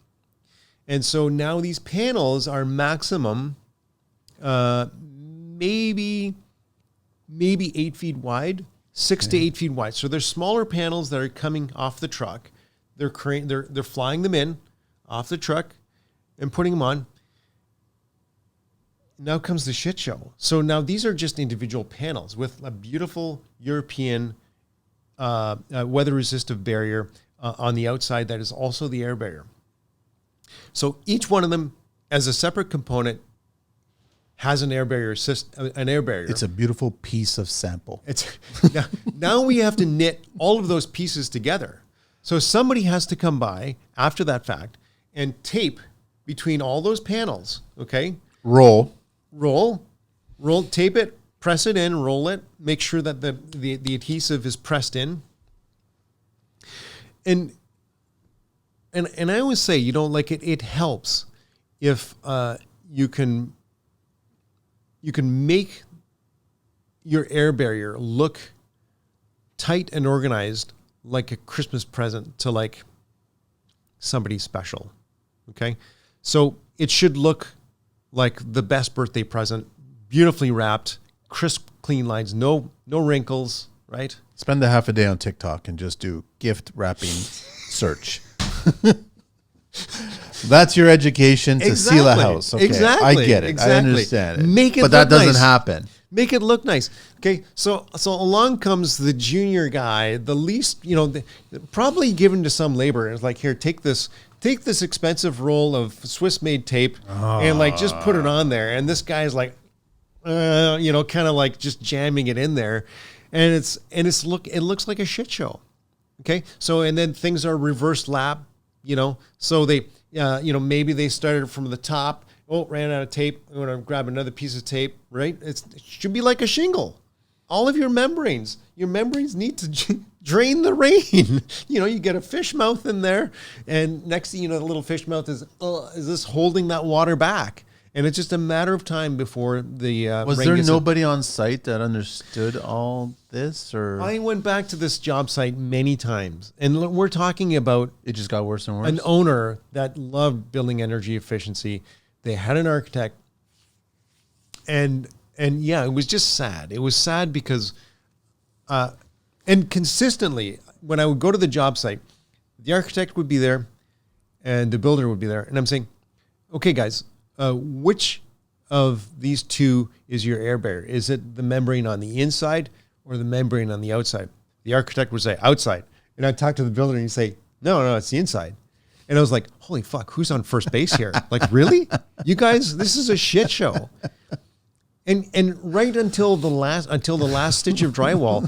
A: and so now these panels are maximum, maybe 8 feet wide. 6 to 8 feet wide. So there's smaller panels that are coming off the truck. They're flying them in off the truck and putting them on. Now comes the shit show. So now these are just individual panels with a beautiful European weather-resistive barrier on the outside that is also the air barrier. So each one of them, as a separate component, has an air barrier
B: It's a beautiful piece of sample.
A: Now we have to knit all of those pieces together. So somebody has to come by after that fact and tape between all those panels. Okay,
B: Roll,
A: tape it, press it in, roll it, make sure that the adhesive is pressed in. And I always say, it helps if you can make your air barrier look tight and organized like a Christmas present to like somebody special. Okay. So it should look like the best birthday present, beautifully wrapped, crisp, clean lines, no wrinkles, right?
B: Spend a half a day on TikTok and just do gift wrapping search. That's your education to seal a house. Okay.
A: Exactly.
B: I get it.
A: Exactly.
B: I understand it.
A: Make it
B: but that
A: look
B: doesn't
A: nice.
B: happen.
A: Make it look nice. Okay. So along comes the junior guy, the least, probably given to some labor. It's like, here, take this expensive roll of Swiss made tape and just put it on there. And this guy's like, kind of like just jamming it in there. And it looks like a shit show. Okay. So, and then things are reverse lap, so they, maybe they started from the top. Oh, ran out of tape. I'm going to grab another piece of tape, right? It should be like a shingle. All of your membranes need to drain the rain. You get a fish mouth in there, and next thing you know, the little fish mouth is this holding that water back? And it's just a matter of time before the
B: was
A: rain
B: there
A: gets
B: nobody on site that understood all this, or
A: I went back to this job site many times, and we're talking about
B: it just got worse and worse?
A: an owner that loved building energy efficiency. They had an architect, and yeah, it was just sad. It was sad because, and consistently, when I would go to the job site, the architect would be there, and the builder would be there, and I'm saying, okay, guys, which of these two is your air barrier? Is it the membrane on the inside or the membrane on the outside? The architect would say outside, and I'd talk to the builder, and he'd say, no, it's the inside. And I was like, holy fuck, who's on first base here? Like, really? You guys, this is a shit show. And right until the last stitch of drywall,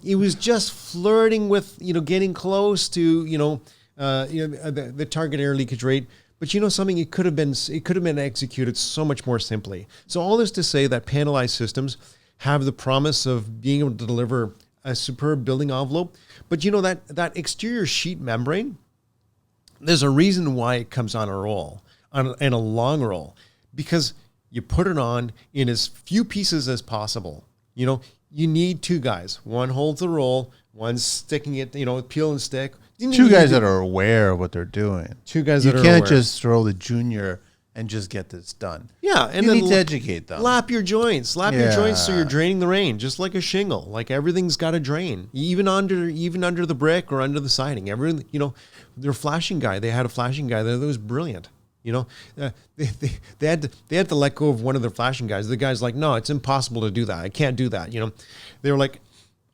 A: it was just flirting with, getting close to, the target air leakage rate. But something, it could have been executed so much more simply. So all this to say that panelized systems have the promise of being able to deliver a superb building envelope. But you know, that exterior sheet membrane, there's a reason why it comes on a roll, in a long roll, because you put it on in as few pieces as possible. You know, you need two guys. One holds the roll, one's sticking it, you know, peel and stick.
B: Two guys that are aware of what they're doing.
A: Two guys that are aware.
B: You can't just throw the junior and just get this done.
A: Yeah, and
B: you
A: then
B: need to educate them.
A: Lap your joints. Lap your joints so you're draining the rain, just like a shingle. Like everything's got to drain, even under the brick or under the siding. Everything, you know, their flashing guy. They had a flashing guy that was brilliant. You know, they had to let go of one of their flashing guys. The guy's like, no, it's impossible to do that. I can't do that. You know, they were like,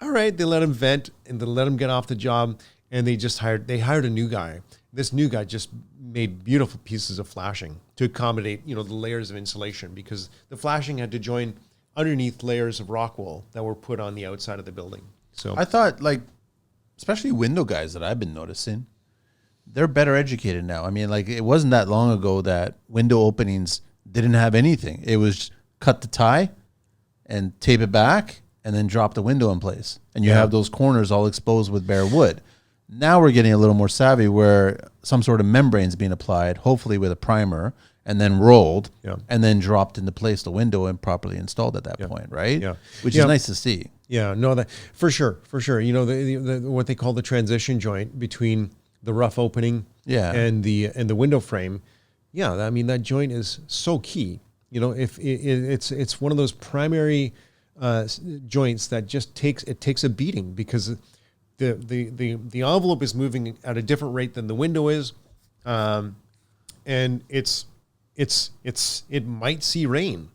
A: all right. They let him vent and they let him get off the job, and they hired a new guy. This new guy just made beautiful pieces of flashing to accommodate, you know, the layers of insulation, because the flashing had to join underneath layers of rock wool that were put on the outside of the building. So
B: I thought, like, especially window guys that I've been noticing, they're better educated now. I mean, like, it wasn't that long ago that window openings didn't have anything. It was cut the tie and tape it back and then drop the window in place. And you have those corners all exposed with bare wood. Now we're getting a little more savvy where some sort of membrane's being applied, hopefully with a primer, and then rolled, and then dropped into place the window and properly installed at that point, right? Yeah. Which is nice to see.
A: Yeah, no, that for sure. You know, the what they call the transition joint between the rough opening and the window frame. Yeah, I mean, that joint is so key. You know, if it's one of those primary joints that just takes a beating, because the envelope is moving at a different rate than the window is, and it might see rain.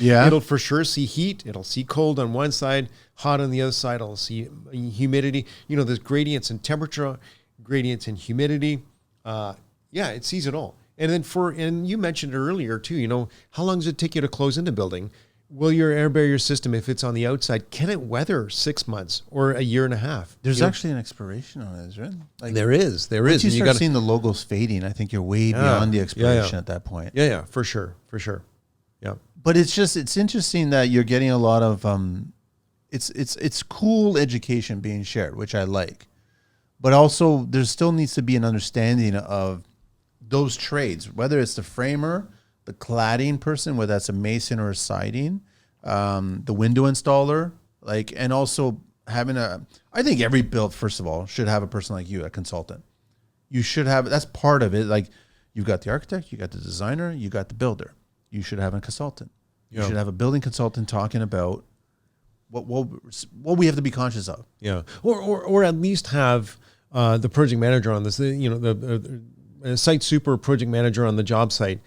A: It'll for sure see heat. It'll see cold on one side, hot on the other side. It'll see humidity. You know, there's gradients in temperature, gradients in humidity. It sees it all. And then and you mentioned it earlier too, you know, how long does it take you to close in a building? Will your air barrier system, if it's on the outside, can it weather 6 months or a year and a half?
B: There's actually an expiration on it, isn't it?
A: Like, there is.
B: Once you start seeing the logos fading, I think you're way beyond the expiration at that point.
A: Yeah, for sure. Yeah.
B: But it's interesting that you're getting a lot of it's cool education being shared, which I like. But also there still needs to be an understanding of those trades, whether it's the framer, the cladding person, whether that's a mason or a siding, the window installer, like, and also having I think every build, first of all, should have a person like you, a consultant. You should have, that's part of it. Like, you've got the architect, you got the designer, you got the builder. You should have a consultant. You should have a building consultant talking about what we have to be conscious of. Yeah,
A: or at least have the project manager on this. You know, the site super project manager on the job site.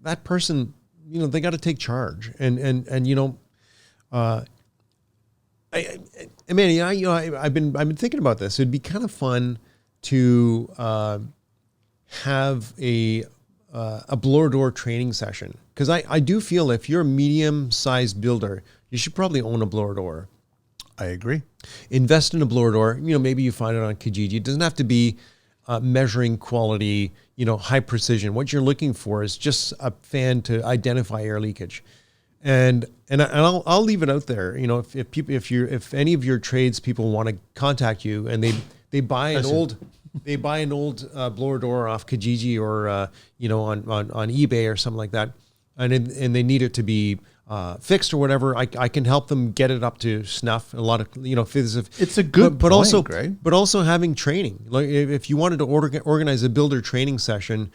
A: That person, you know, they got to take charge, and you know, I've been thinking about this. It'd be kind of fun to have a blower door training session, because I do feel if you're a medium-sized builder, you should probably own a blower door.
B: I agree.
A: Invest in a blower door. You know, maybe you find it on Kijiji. It doesn't have to be measuring quality, you know, high precision. What you're looking for is just a fan to identify air leakage, and I'll leave it out there. You know, if any of your trades people want to contact you and they buy an old blower door off Kijiji or you know, on eBay or something like that, and they need it to be fixed or whatever, I can help them get it up to snuff. A lot of, you know,
B: it's a good
A: but
B: point,
A: also
B: Greg.
A: But also having training. Like if you wanted to organize a builder training session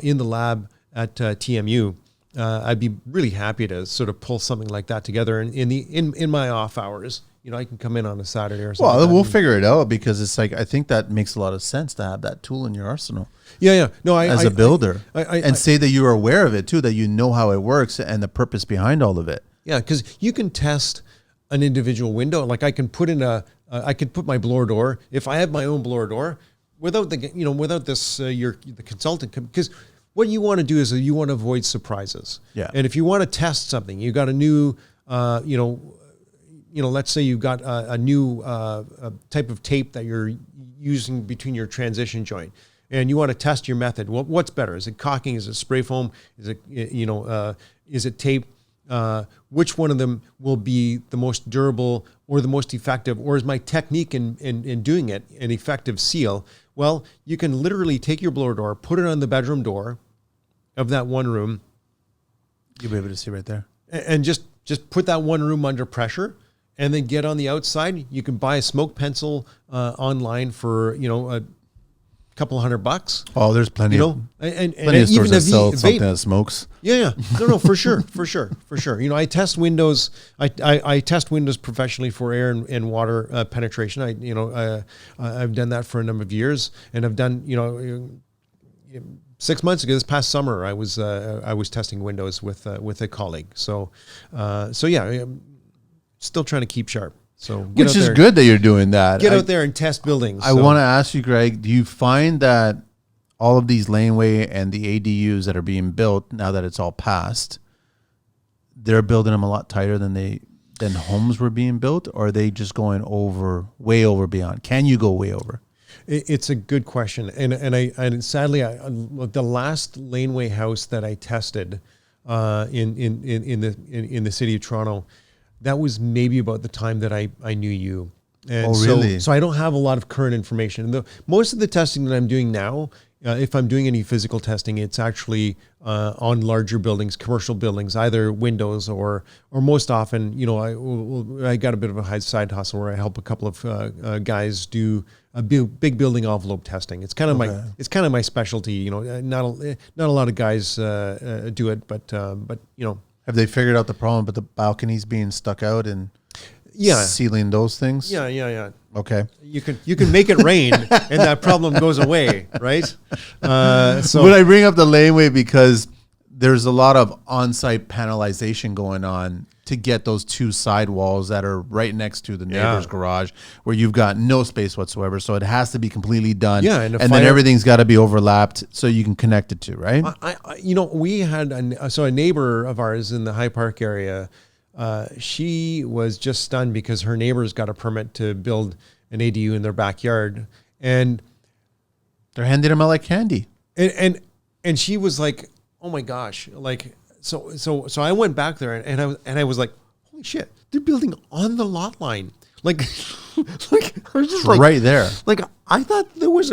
A: in the lab at TMU, I'd be really happy to sort of pull something like that together in my off hours. You know, I can come in on a Saturday or something.
B: Well, we'll figure it out, because it's like, I think that makes a lot of sense to have that tool in your arsenal.
A: Yeah. No,
B: as a builder, and say that you're aware of it too, that you know how it works and the purpose behind all of it.
A: Yeah, because you can test an individual window. Like I can put in I could put my blower door, if I have my own blower door, without this, the consultant, because what you want to do is you want to avoid surprises.
B: Yeah.
A: And if you want to test something, you got a new, let's say you've got a new type of tape that you're using between your transition joint, and you want to test your method. What's better? Is it caulking? Is it spray foam? Is it is it tape? which one of them will be the most durable or the most effective, or is my technique in doing it an effective seal? Well, you can literally take your blower door, put it on the bedroom door of that one room.
B: You'll be able to see right there.
A: And just put that one room under pressure, and then get on the outside. You can buy a smoke pencil online for, a couple $100.
B: Oh, there's plenty.
A: And
B: plenty of stores
A: even
B: that sell something that smokes.
A: Yeah. No, for sure. I test windows. I test windows professionally for air and water penetration. I've done that for a number of years, and I've done 6 months ago, this past summer, I was testing windows with a colleague. So yeah, still trying to keep sharp. So
B: which is good that you're doing that.
A: Get out there and test buildings.
B: I want to ask you, Greg, do you find that all of these laneway and the ADUs that are being built now that it's all passed, they're building them a lot tighter than homes were being built, or are they just going way over beyond? Can you go way over?
A: It's a good question, and sadly, the last laneway house that I tested in the city of Toronto, that was maybe about the time that I knew you. And
B: really?
A: So I don't have a lot of current information. Most of the testing that I'm doing now, if I'm doing any physical testing, it's actually on larger buildings, commercial buildings, either windows or most often, I got a bit of a side hustle where I help a couple of guys do a big building envelope testing. It's kind of my specialty. Not a lot of guys do it, but
B: Have they figured out the problem with the balconies being stuck out and sealing those things?
A: Yeah.
B: Okay.
A: You can make it rain and that problem goes away, right? So
B: when I bring up the laneway, because there's a lot of on-site panelization going on to get those two side walls that are right next to the neighbor's garage, where you've got no space whatsoever. So it has to be completely done. Yeah, and then everything's got to be overlapped so you can connect it to, right?
A: We had a neighbor of ours in the High Park area. She was just stunned because her neighbors got a permit to build an ADU in their backyard, and
B: they're handing them out like candy.
A: And she was like, "Oh my gosh!" Like, so I went back there and I was like, "Holy shit! They're building on the lot line." Like I was just like
B: right there.
A: Like I thought there was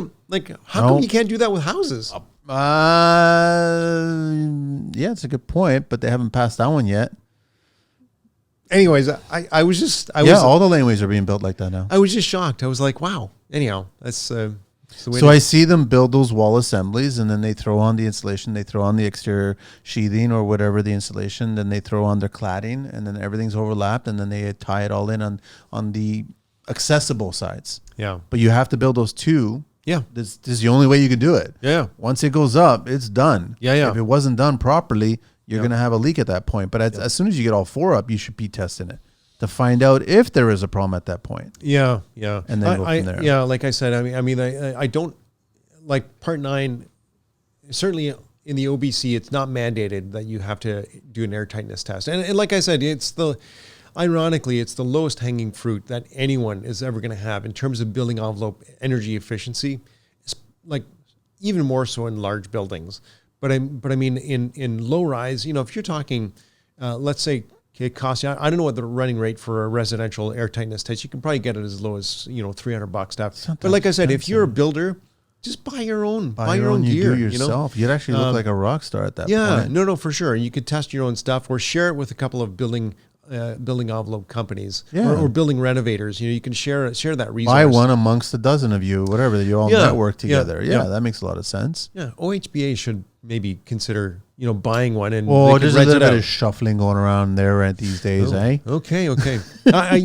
A: how come you can't do that with houses?
B: Yeah, it's a good point, but they haven't passed that one yet.
A: Anyways, I was
B: all the laneways are being built like that now.
A: I was just shocked. I was like, wow. Anyhow, that's the way.
B: So I see them build those wall assemblies, and then they throw on the insulation. They throw on the exterior sheathing or whatever the insulation. Then they throw on their cladding, and then everything's overlapped, and then they tie it all in on the accessible sides.
A: Yeah.
B: But you have to build those two.
A: Yeah.
B: This is the only way you can do it.
A: Yeah.
B: Once it goes up, it's done.
A: Yeah.
B: If it wasn't done properly, you're going to have a leak at that point. But as soon as you get all four up, you should be testing it to find out if there is a problem at that point.
A: Yeah.
B: And then go from there.
A: Yeah, like I said, I don't like Part 9. Certainly in the OBC, it's not mandated that you have to do an air tightness test. And like I said, ironically, it's the lowest hanging fruit that anyone is ever going to have in terms of building envelope energy efficiency. It's like even more so in large buildings. But I mean, in low rise, if you're talking, let's say it costs you, I don't know what the running rate for a residential air tightness test. You can probably get it as low as $300 stuff. But like I said, if you're a builder, just buy your own. Buy your own gear.
B: You do yourself. You'd actually look like a rock star at that point.
A: Yeah, no, for sure. You could test your own stuff or share it with a couple of building envelope companies or building renovators. You can share that resource.
B: Buy one amongst a dozen of you, whatever. You all network together. Yeah, that makes a lot of sense.
A: Yeah, OHBA should maybe consider there's a
B: little bit of shuffling going around there these days, eh?
A: Okay. I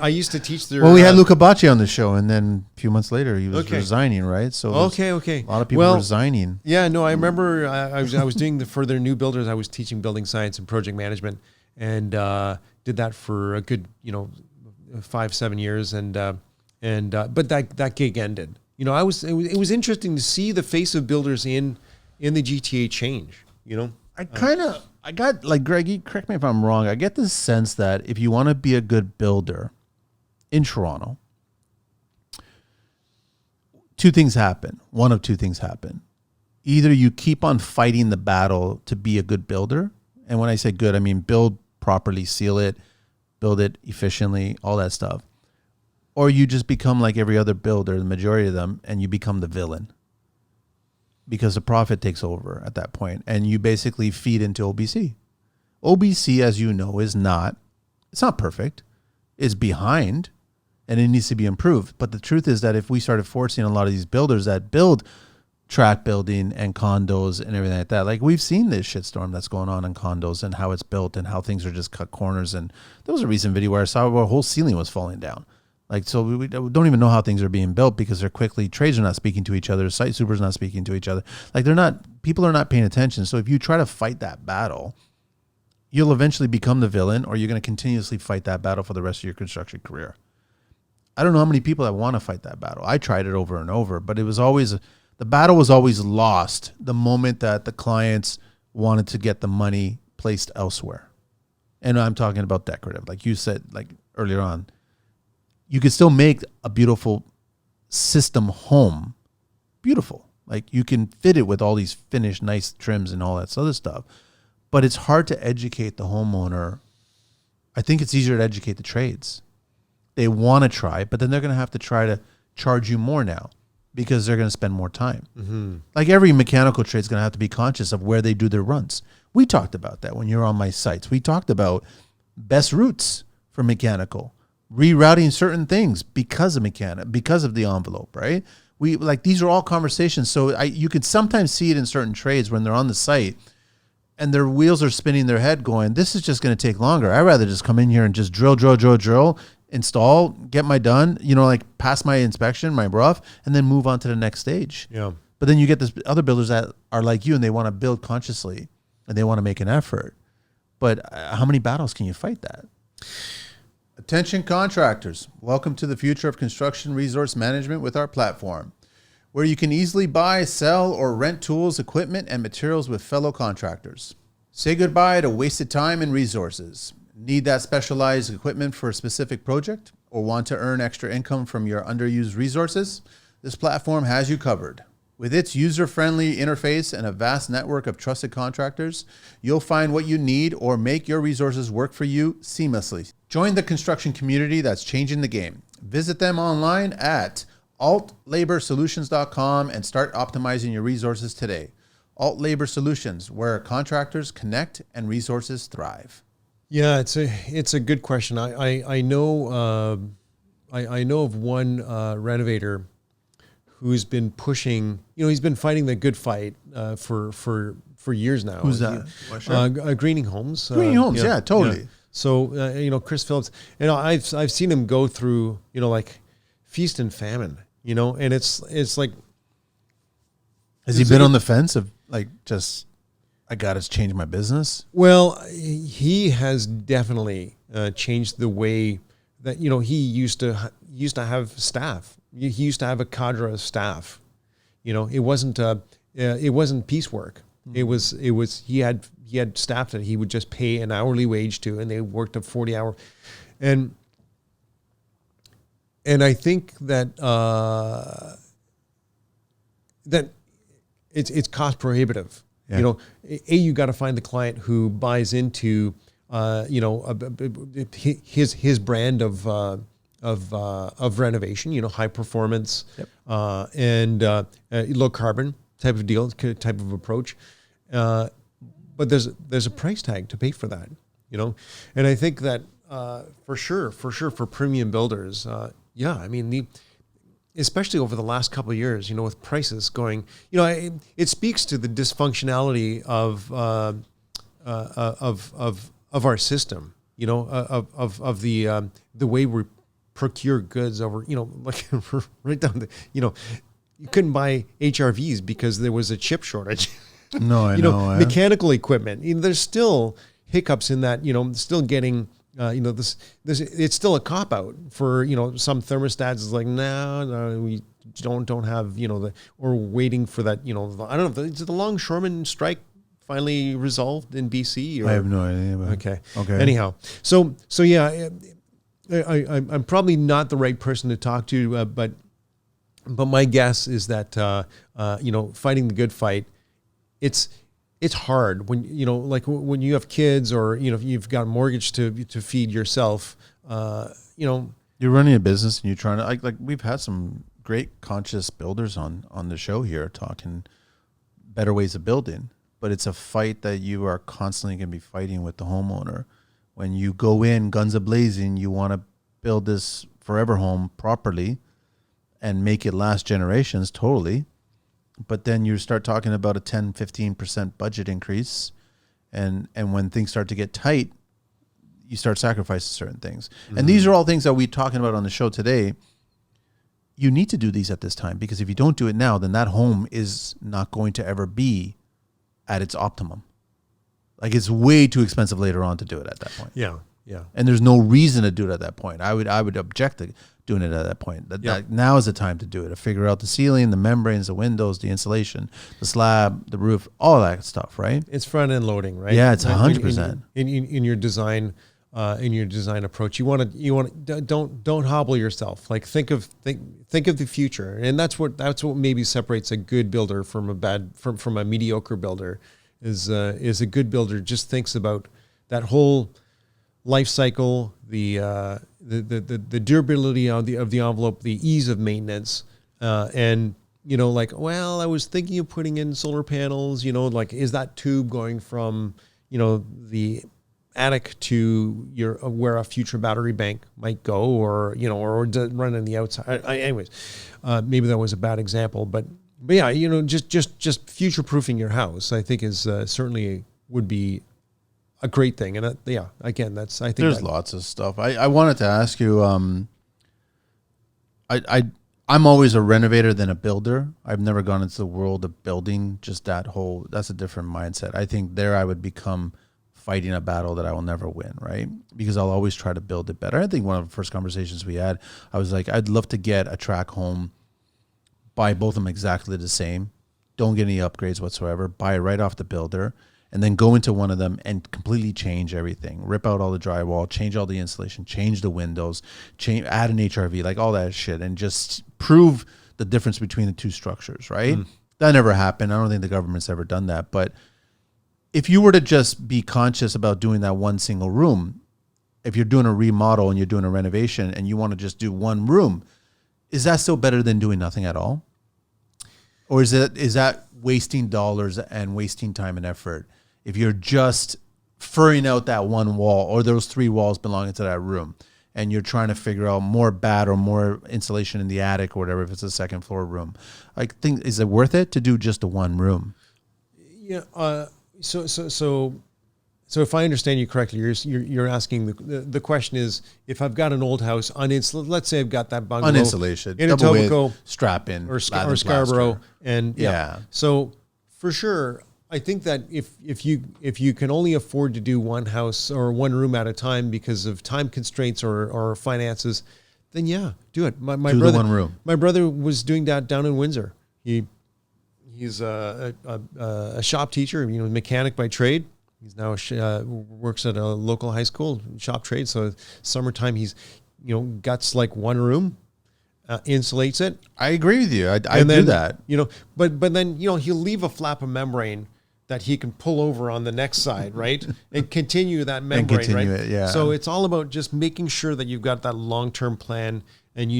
A: used to teach there.
B: Well, we had Luca Bacci on the show, and then a few months later he was resigning, right? So
A: okay,
B: a lot of people resigning.
A: Yeah, no, I remember I was doing for their new builders. I was teaching building science and project management, and did that for a good 5-7 years, and but that gig ended. It was interesting to see the face of builders in the GTA change.
B: I got, like, Greg, you correct me if I'm wrong, I get the sense that if you want to be a good builder in Toronto, one of two things happen. Either you keep on fighting the battle to be a good builder, and when I say good, I mean build properly seal it, build it efficiently, all that stuff. Or you just become like every other builder, the majority of them, and you become the villain because the profit takes over at that point, and you basically feed into OBC. OBC, as you know, it's not perfect. It's behind, and it needs to be improved. But the truth is that if we started forcing a lot of these builders that build tract building and condos and everything like that, like we've seen this shitstorm that's going on in condos and how it's built and how things are just cut corners. And there was a recent video where I saw where a whole ceiling was falling down. Like, so we don't even know how things are being built because they're quickly, trades are not speaking to each other, site supers not speaking to each other. Like people are not paying attention. So if you try to fight that battle, you'll eventually become the villain, or you're going to continuously fight that battle for the rest of your construction career. I don't know how many people that want to fight that battle. I tried it over and over, but it was always, the battle was always lost the moment that the clients wanted to get the money placed elsewhere. And I'm talking about decorative. Like you said, like earlier on, you could still make a beautiful system home beautiful. Like you can fit it with all these finished nice trims and all that other stuff. But it's hard to educate the homeowner. I think it's easier to educate the trades. They want to try, but then they're going to have to try to charge you more now because they're going to spend more time. Mm-hmm. Like every mechanical trade is going to have to be conscious of where they do their runs. We talked about that when you were on my sites. We talked about best routes for mechanical, rerouting certain things because of because of the envelope, right? We like, these are all conversations. So you could sometimes see it in certain trades when they're on the site and their wheels are spinning their head going, this is just going to take longer. I'd rather just come in here and just drill, install, get my done, like pass my inspection, my rough, and then move on to the next stage.
A: Yeah.
B: But then you get this other builders that are like you and they want to build consciously and they want to make an effort. But how many battles can you fight that? Attention contractors, welcome to the future of construction resource management with our platform, where you can easily buy, sell, or rent tools, equipment, and materials with fellow contractors. Say goodbye to wasted time and resources. Need that specialized equipment for a specific project, or want to earn extra income from your underused resources? This platform has you covered. With its user-friendly interface and a vast network of trusted contractors, you'll find what you need or make your resources work for you seamlessly. Join the construction community that's changing the game. Visit them online at altlaborsolutions.com and start optimizing your resources today. Alt Labor Solutions, where contractors connect and resources thrive.
A: Yeah, it's a good question. I know of one renovator who's been pushing. He's been fighting the good fight for years now.
B: Who's that?
A: Greening Homes.
B: Greening Homes, yeah, totally.
A: Yeah. So Chris Phillips. I've seen him go through like feast and famine. And it's like.
B: Has he been on the fence of like just? I got to change my business?
A: Well, he has definitely changed the way that, he used to have staff. He used to have a cadre of staff. It wasn't piecework. Mm-hmm. He had staff that he would just pay an hourly wage to, and they worked a 40-hour. And I think that that it's cost prohibitive. Yeah. You got to find the client who buys into, his brand of renovation. High performance, yep. And low carbon type of deal, type of approach. But there's a price tag to pay for that. And I think that for sure for premium builders, especially over the last couple of years, with prices going, it speaks to the dysfunctionality of our system, of the way we procure goods over, like right down the, you couldn't buy HRVs because there was a chip shortage.
B: No, I know.
A: Mechanical equipment. There's still hiccups in that, still getting. This it's still a cop out for some thermostats. Is like no, we don't have or waiting for that. I don't know. Is the longshoreman strike finally resolved in BC? Or?
B: I have no idea.
A: Okay. Anyhow, so yeah, I'm probably not the right person to talk to, but my guess is that fighting the good fight, it's it's hard when, like when you have kids or, if you've got a mortgage to feed yourself,
B: You're running a business and you're trying to, like we've had some great conscious builders on the show here talking better ways of building, but it's a fight that you are constantly going to be fighting with the homeowner. When you go in guns a-blazing, you want to build this forever home properly and make it last generations totally. But then you start talking about a 10, 15% budget increase. And when things start to get tight, you start sacrificing certain things. Mm-hmm. And these are all things that we're talking about on the show today. You need to do these at this time, because if you don't do it now, then that home is not going to ever be at its optimum. Like, it's way too expensive later on to do it at that point.
A: Yeah. Yeah.
B: And there's no reason to do it at that point. I would object to doing it at that point. That now is the time to do it, to figure out the ceiling, the membranes, the windows, the insulation, the slab, the roof, all that stuff, right?
A: It's front end loading, right?
B: Yeah, it's 100%.
A: In your design, in your design approach, you want to don't hobble yourself. Like, think of the future, and that's what maybe separates a good builder from a mediocre builder. Is a good builder just thinks about that whole life cycle, the durability of the envelope, the ease of maintenance, and like, well, I was thinking of putting in solar panels. Like, is that tube going from the attic to where a future battery bank might go, or run on the outside. Anyways, maybe that was a bad example, but yeah, just future proofing your house, I think is certainly would be a great thing. And again, I think
B: there's lots of stuff. I wanted to ask you. I'm always a renovator than a builder. I've never gone into the world of building. Just that's a different mindset. I think there I would become fighting a battle that I will never win, right? Because I'll always try to build it better. I think one of the first conversations we had, I was like, I'd love to get a track home, buy both of them exactly the same, don't get any upgrades whatsoever, buy it right off the builder, and then go into one of them and completely change everything, rip out all the drywall, change all the insulation, change the windows, add an HRV, like all that shit, and just prove the difference between the two structures, right? That never happened. I don't think the government's ever done that. But if you were to just be conscious about doing that one single room, if you're doing a remodel and you're doing a renovation and you want to just do one room, is that still better than doing nothing at all? Or is that wasting dollars and wasting time and effort if you're just furring out that one wall or those three walls belonging to that room, and you're trying to figure out more bat or more insulation in the attic or whatever, if it's a second floor room? Is it worth it to do just the one room?
A: Yeah. So if I understand you correctly, you're asking the question is, if I've got an old house let's say I've got that bungalow
B: uninsulation
A: in Etobicoke,
B: strap in
A: or Scarborough, and so for sure, I think that if you can only afford to do one house or one room at a time because of time constraints or finances, then do it. My brother,
B: one room.
A: My brother was doing that down in Windsor. He's a shop teacher, mechanic by trade. He's now works at a local high school, shop trade. So summertime, he's guts like one room, insulates it.
B: I agree with you. I do that.
A: But then he'll leave a flap of membrane that he can pull over on the next side, right, and continue that membrane, right?
B: It, yeah.
A: So it's all about just making sure that you've got that long-term plan, and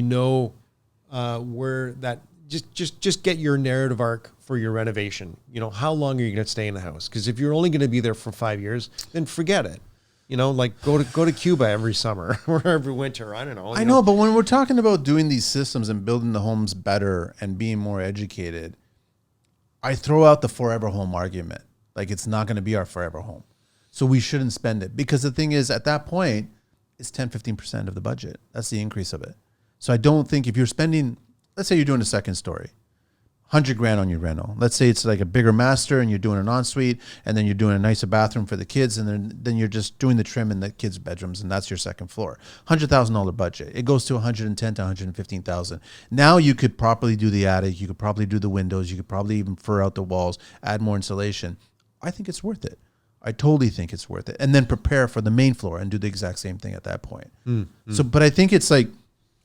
A: where that. Just get your narrative arc for your renovation. How long are you going to stay in the house? Because if you're only going to be there for 5 years, then forget it. Like go to Cuba every summer or every winter. I don't know.
B: I know, but when we're talking about doing these systems and building the homes better and being more educated, I throw out the forever home argument. Like, it's not going to be our forever home, so we shouldn't spend it. Because the thing is, at that point, it's 10, 15% of the budget. That's the increase of it. So I don't think if you're spending, let's say you're doing a second story, $100,000 on your rental. Let's say it's like a bigger master and you're doing an ensuite, and then you're doing a nicer bathroom for the kids, and then you're just doing the trim in the kids' bedrooms, and that's your second floor. $100,000 budget. It goes to $110,000 to $115,000. Now you could properly do the attic. You could probably do the windows. You could probably even fur out the walls, add more insulation. I think it's worth it. I totally think it's worth it. And then prepare for the main floor and do the exact same thing at that point. So, but I think it's like,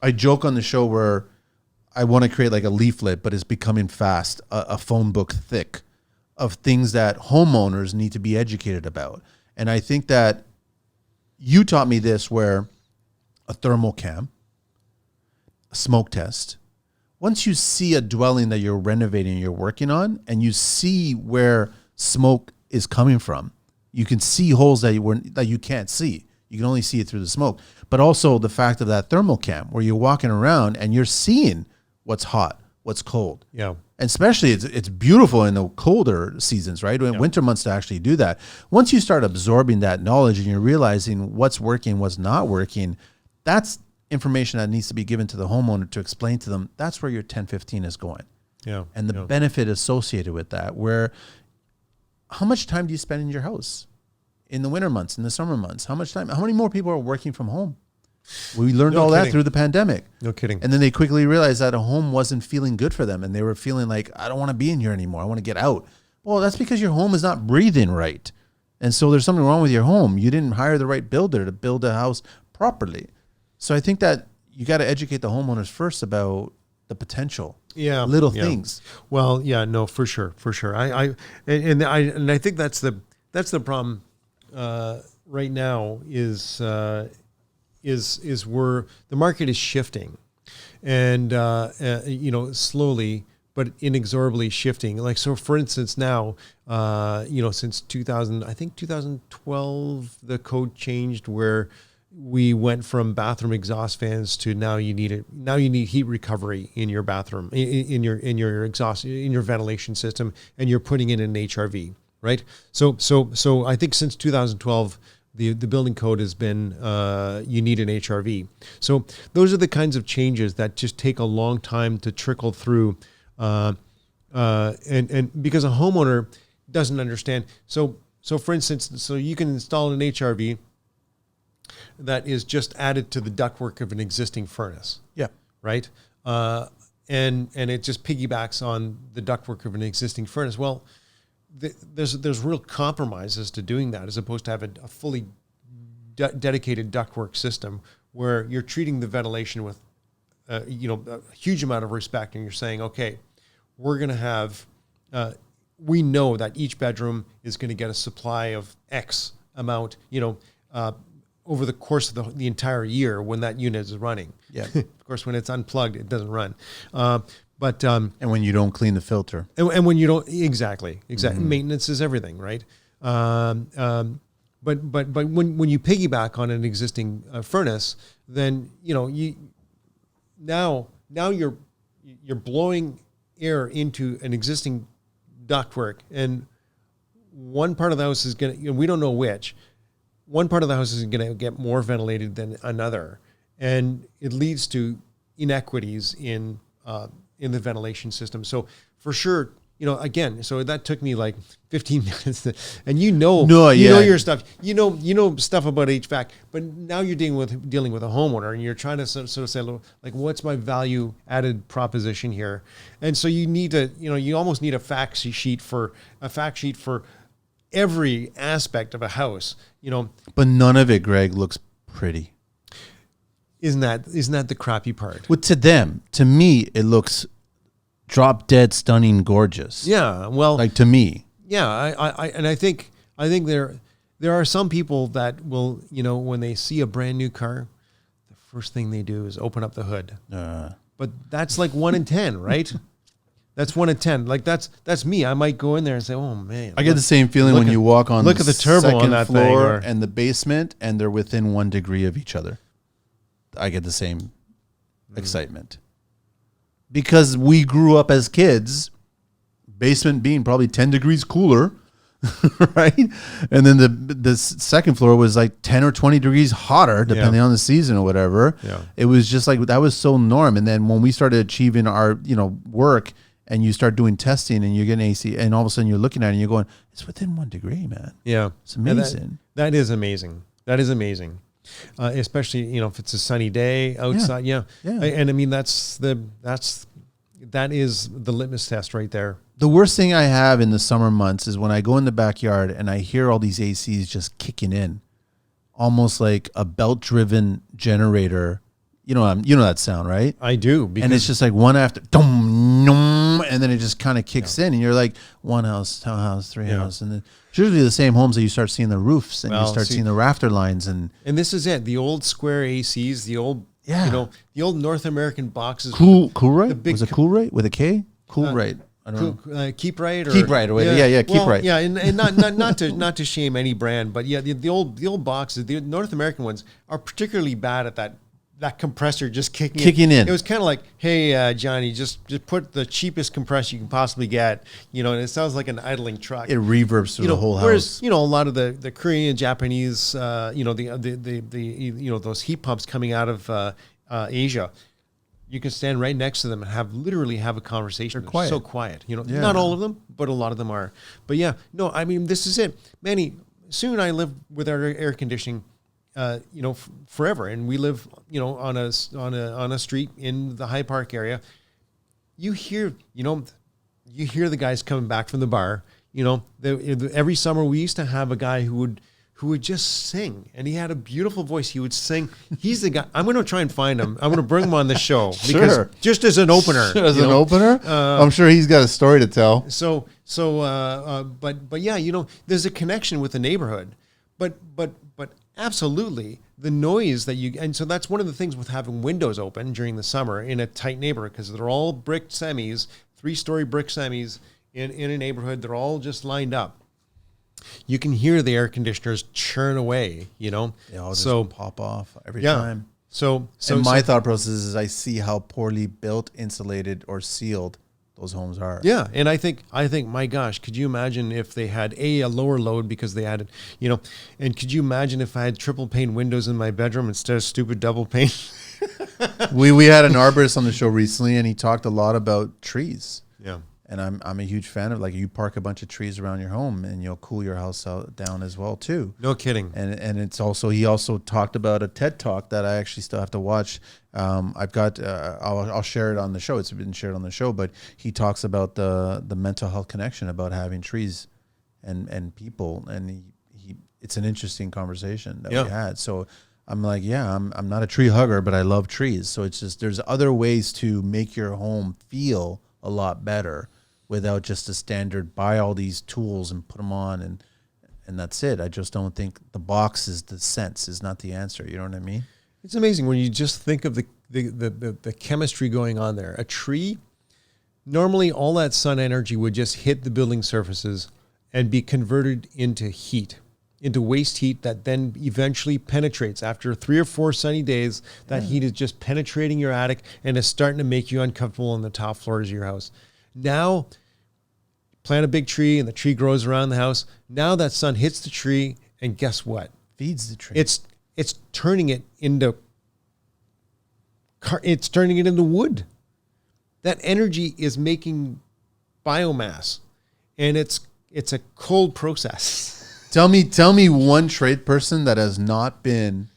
B: I joke on the show where I want to create like a leaflet, but it's becoming fast, a phone book thick of things that homeowners need to be educated about. And I think that you taught me this, where a thermal cam, a smoke test, once you see a dwelling that you're renovating, you're working on, and you see where smoke is coming from, you can see holes that you can't see. You can only see it through the smoke. But also the fact of that thermal cam, where you're walking around and you're seeing what's hot, what's cold.
A: Yeah.
B: And especially it's beautiful in the colder seasons, right? In winter months to actually do that. Once you start absorbing that knowledge and you're realizing what's working, what's not working, that's information that needs to be given to the homeowner to explain to them that's where your 1015 is going.
A: Yeah.
B: And the benefit associated with that, where how much time do you spend in your house in the winter months, in the summer months? How much time? How many more people are working from home? We learned all that through the pandemic.
A: No kidding.
B: And then they quickly realized that a home wasn't feeling good for them. And they were feeling like, I don't want to be in here anymore. I want to get out. Well, that's because your home is not breathing right. And so there's something wrong with your home. You didn't hire the right builder to build a house properly. So I think that you got to educate the homeowners first about the potential.
A: Yeah.
B: Little things.
A: Well, yeah, no, for sure. I think that's the problem right now is where the market is shifting, and slowly but inexorably shifting. Like, so for instance, now since 2012 the code changed, where we went from bathroom exhaust fans to now you need heat recovery in your bathroom, in your exhaust, in your ventilation system, and you're putting in an HRV, right? So I think since 2012 the building code has been you need an HRV. So those are the kinds of changes that just take a long time to trickle through, and because a homeowner doesn't understand. So for instance, so you can install an HRV that is just added to the ductwork of an existing furnace.
B: Yeah.
A: Right. And it just piggybacks on the ductwork of an existing furnace. Well, there's real compromises to doing that, as opposed to having a fully dedicated ductwork system where you're treating the ventilation with, a huge amount of respect, and you're saying, okay, we're going to have, we know that each bedroom is going to get a supply of X amount, over the course of the entire year when that unit is running.
B: Yeah.
A: Of course, when it's unplugged, it doesn't run. And
B: when you don't clean the filter.
A: And when you don't, exactly. Mm-hmm. Maintenance is everything, right? But when you piggyback on an existing furnace, then you're blowing air into an existing ductwork, and one part of the house is gonna, we don't know which. One part of the house is going to get more ventilated than another, and it leads to inequities in the ventilation system. So for sure, again, so that took me like 15 minutes, and you know your stuff. You know stuff about HVAC, but now you're dealing with a homeowner, and you're trying to sort of say, like, what's my value added proposition here? And so you need to, you almost need a fact sheet for every aspect of a house,
B: But none of it, Greg, looks pretty.
A: Isn't that the crappy part?
B: Well, to me, it looks drop dead, stunning, gorgeous.
A: Yeah, well,
B: like to me.
A: Yeah, I think there are some people that will, when they see a brand new car, the first thing they do is open up the hood. But that's like 1 in 10, right? That's 1 in 10. Like that's me. I might go in there and say, "Oh man."
B: I get the same feeling when you walk on.
A: Look at the turbo on that
B: floor and the basement, and they're within 1 degree of each other. I get the same excitement because we grew up as kids, basement being probably 10 degrees cooler, right? And then the second floor was like 10 or 20 degrees hotter, depending on the season or whatever.
A: Yeah.
B: It was just like that was so norm. And then when we started achieving our work. And you start doing testing, and you're getting AC, and all of a sudden you're looking at it, and you're going, "It's within 1 degree, man."
A: Yeah,
B: it's amazing.
A: That is amazing. That is amazing, especially if it's a sunny day outside. Yeah. And I mean that is the litmus test right there.
B: The worst thing I have in the summer months is when I go in the backyard and I hear all these ACs just kicking in, almost like a belt-driven generator, You know that sound, right?
A: I do. Because
B: And it's just like one after, dum, dum, and then it just kind of kicks in, and you're like, one house, two house, three house, and then it's usually the same homes that you start seeing the roofs and you start seeing the rafter lines, and
A: this is it. The old square ACs, the old the old North American boxes.
B: Cool Right? Was it Cool Right with a K? Cool Right. I don't know.
A: Keep Right or
B: Keep Right. Keep Right.
A: Yeah, and not to shame any brand, but yeah, the old boxes, the North American ones are particularly bad at that compressor just kicking in. It was kind of like, hey, Johnny, just put the cheapest compressor you can possibly get, and it sounds like an idling truck.
B: It reverbs through the whole house.
A: Whereas, a lot of the Korean, Japanese, those heat pumps coming out of Asia, you can stand right next to them and literally have a conversation. They're quiet. So quiet. Not all of them, but a lot of them are. But yeah, no, I mean, this is it. Manny, soon I live with our air conditioning, forever. And we live, on a street in the Hyde Park area. You hear the guys coming back from the bar. Every summer we used to have a guy who would just sing, and he had a beautiful voice. He would sing. He's the guy. I'm going to try and find him. I'm going to bring him on the show because just as an opener,
B: I'm sure he's got a story to tell.
A: But yeah, there's a connection with the neighborhood, but absolutely the noise and so that's one of the things with having windows open during the summer in a tight neighborhood, because they're all brick semis, 3-story brick semis in a neighborhood. They're all just lined up. You can hear the air conditioners churn away, They all just
B: pop off every time.
A: So
B: my thought process is I see how poorly built, insulated, or sealed those homes are.
A: Yeah, and I think, my gosh, could you imagine if they had a lower load because they had it, and could you imagine if I had triple pane windows in my bedroom instead of stupid double pane?
B: We had an arborist on the show recently, and he talked a lot about trees.
A: Yeah.
B: And I'm a huge fan of, like, you park a bunch of trees around your home and you'll cool your house down as well too.
A: No kidding.
B: And it's also, he also talked about a TED Talk that I actually still have to watch. I've got I'll share it on the show. It's been shared on the show, but he talks about the mental health connection about having trees and people, and it's an interesting conversation that we had. So I'm like, I'm not a tree hugger, but I love trees. So it's just, there's other ways to make your home feel a lot better without just a standard buy all these tools and put them on and that's it. I just don't think the box is not the answer. You know what I mean?
A: It's amazing when you just think of the chemistry going on there. A tree, normally all that sun energy would just hit the building surfaces and be converted into heat, into waste heat that then eventually penetrates. After 3 or 4 sunny days, that heat is just penetrating your attic and is starting to make you uncomfortable on the top floors of your house. Now, plant a big tree and the tree grows around the house. Now that sun hits the tree, and guess what?
B: Feeds the tree.
A: It's turning it into wood. That energy is making biomass, and it's a cold process.
B: Tell me one trade person that has not been,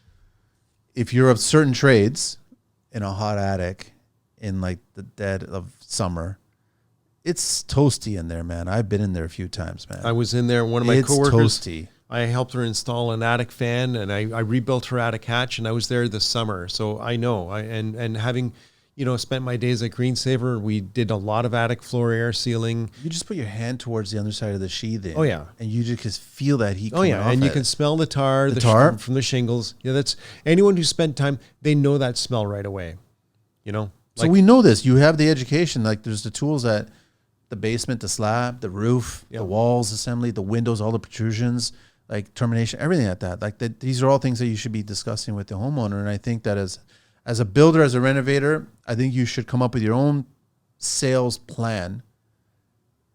B: if you're of certain trades, in a hot attic in like the dead of summer. It's toasty in there, man. I've been in there a few times, man.
A: I was in there. One of my coworkers,
B: toasty.
A: I helped her install an attic fan, and I rebuilt her attic hatch, and I was there this summer. So I know. And having, spent my days at Greensaver, we did a lot of attic floor air sealing.
B: You just put your hand towards the underside of the sheathing.
A: Oh, yeah.
B: And you just feel that heat
A: coming off. And you can smell the tar, from the shingles. Yeah, that's anyone who spent time, they know that smell right away.
B: So we know this. You have the education. Like, there's the tools that the basement, the slab, the roof, the walls assembly, the windows, all the protrusions, like termination, everything like that. Like these are all things that you should be discussing with the homeowner. And I think that as a builder, as a renovator, I think you should come up with your own sales plan,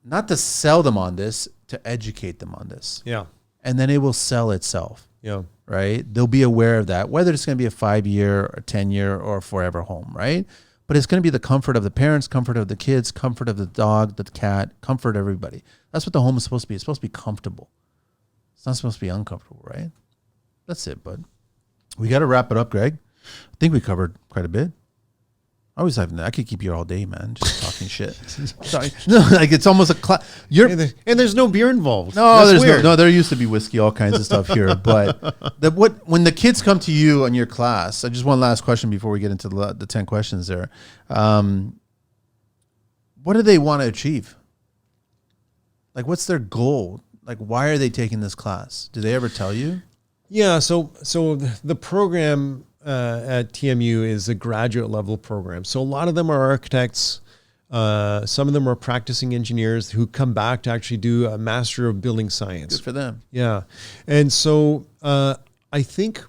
B: not to sell them on this, to educate them on this.
A: Yeah.
B: And then it will sell itself.
A: Yeah.
B: Right? They'll be aware of that, whether it's going to be a 5-year or 10-year or forever home, right? But it's going to be the comfort of the parents, comfort of the kids, comfort of the dog, the cat, comfort of everybody. That's what the home is supposed to be. It's supposed to be comfortable. It's not supposed to be uncomfortable, right? That's it, bud. We got to wrap it up, Greg. I think we covered quite a bit. I could keep you all day, man, just talking shit. Sorry. No, like it's almost a class.
A: And there's no beer involved.
B: No,
A: That's
B: there's
A: weird.
B: no. There used to be whiskey, all kinds of stuff here. But when the kids come to you in your class, I just one last question before we get into the 10 questions there. What do they want to achieve? Like, what's their goal? Like, why are they taking this class? Do they ever tell you?
A: Yeah. So the program at TMU is a graduate level program. So a lot of them are architects. Some of them are practicing engineers who come back to actually do a Master of Building Science.
B: Good for them.
A: Yeah. And so I think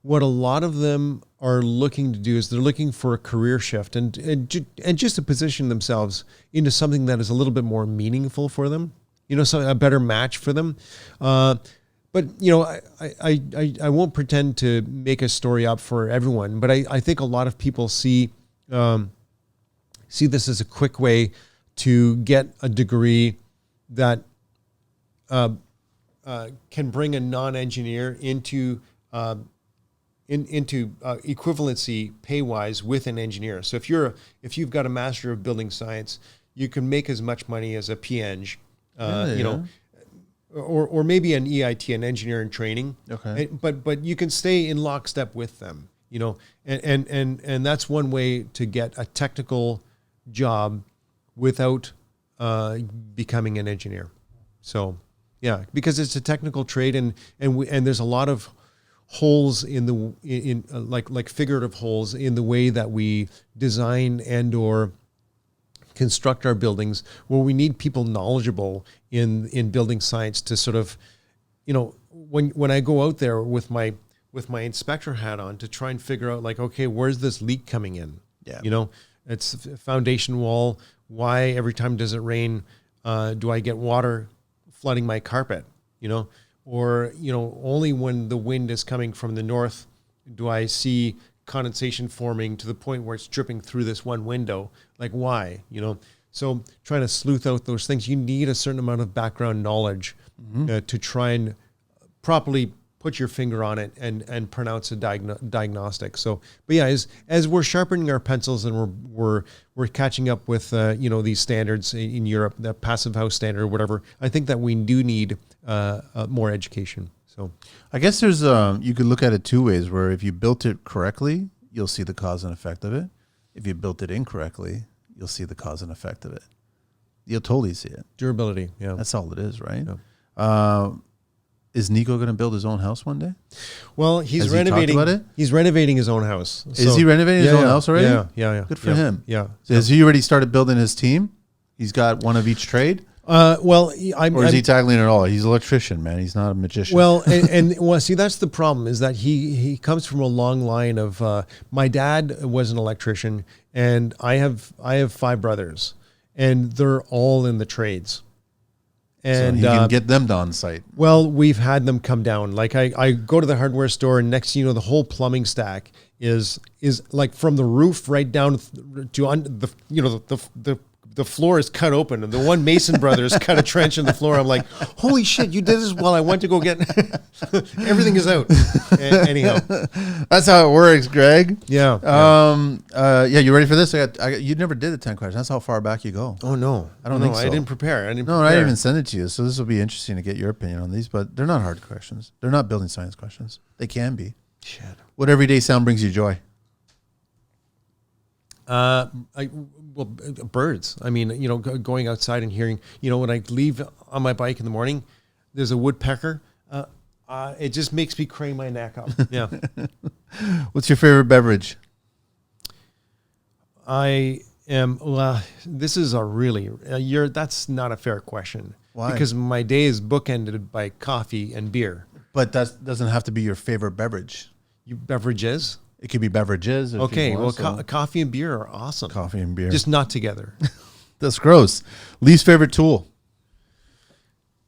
A: what a lot of them are looking to do is they're looking for a career shift and just to position themselves into something that is a little bit more meaningful for them, so a better match for them. But, I won't pretend to make a story up for everyone, but I think a lot of people see this as a quick way to get a degree that can bring a non-engineer into equivalency pay-wise with an engineer. So if you've got a Master of Building Science, you can make as much money as a PEng, or maybe an EIT, an engineer in training.
B: Okay.
A: But you can stay in lockstep with them, and that's one way to get a technical job without becoming an engineer. So yeah, because it's a technical trade, and there's a lot of holes in like figurative holes in the way that we design and or construct our buildings, where we need people knowledgeable in building science to sort of, when I go out there with my inspector hat on to try and figure out, like, okay, where's this leak coming in?
B: Yeah.
A: It's a foundation wall. Why every time does it rain do I get water flooding my carpet? Or only when the wind is coming from the north do I see condensation forming to the point where it's dripping through this one window. Like, why? So trying to sleuth out those things, you need a certain amount of background knowledge to try and properly put your finger on it and pronounce a diagnostic. So, but yeah, as we're sharpening our pencils and we're catching up with these standards in Europe, the passive house standard or whatever, I think that we do need more education. So
B: I guess there's you could look at it two ways, where if you built it correctly, you'll see the cause and effect of it. If you built it incorrectly, you'll see the cause and effect of it. You'll totally see it.
A: Durability. Yeah.
B: That's all it is, right?
A: Yeah.
B: Is Nico going to build his own house one day?
A: Well, he's
B: Has
A: renovating.
B: He talked about it?
A: He's renovating his own house.
B: Is he renovating his own house already?
A: Yeah.
B: Good for him.
A: Yeah.
B: So has he already started building his team? He's got one of each trade?
A: Or
B: is he tackling it all? He's an electrician, man. He's not a magician.
A: Well, see, that's the problem, is that he comes from a long line of, my dad was an electrician, and I have 5 brothers, and they're all in the trades. And
B: so he can get them on site.
A: Well, we've had them come down. Like I go to the hardware store, and next, the whole plumbing stack is like from the roof right down to the floor is cut open, and the one Mason brothers cut a trench in the floor. I'm like, holy shit, you did this while I went to go get everything is out. Anyhow,
B: that's how it works, Greg.
A: Yeah.
B: You ready for this? You never did the 10 questions. That's how far back you go.
A: Oh no,
B: I don't think so.
A: I didn't prepare. I didn't
B: even send it to you. So this will be interesting to get your opinion on these, but they're not hard questions. They're not building science questions. They can be.
A: Shit.
B: What everyday sound brings you joy?
A: Birds. I mean, going outside and hearing, when I leave on my bike in the morning, there's a woodpecker. It just makes me crane my neck up. Yeah.
B: What's your favorite beverage?
A: This is that's not a fair question.
B: Why?
A: Because my day is bookended by coffee and beer.
B: But that doesn't have to be your favorite beverage.
A: Beverages?
B: It could be beverages.
A: Okay, coffee and beer are awesome.
B: Coffee and beer.
A: Just not together.
B: That's gross. Least favorite tool?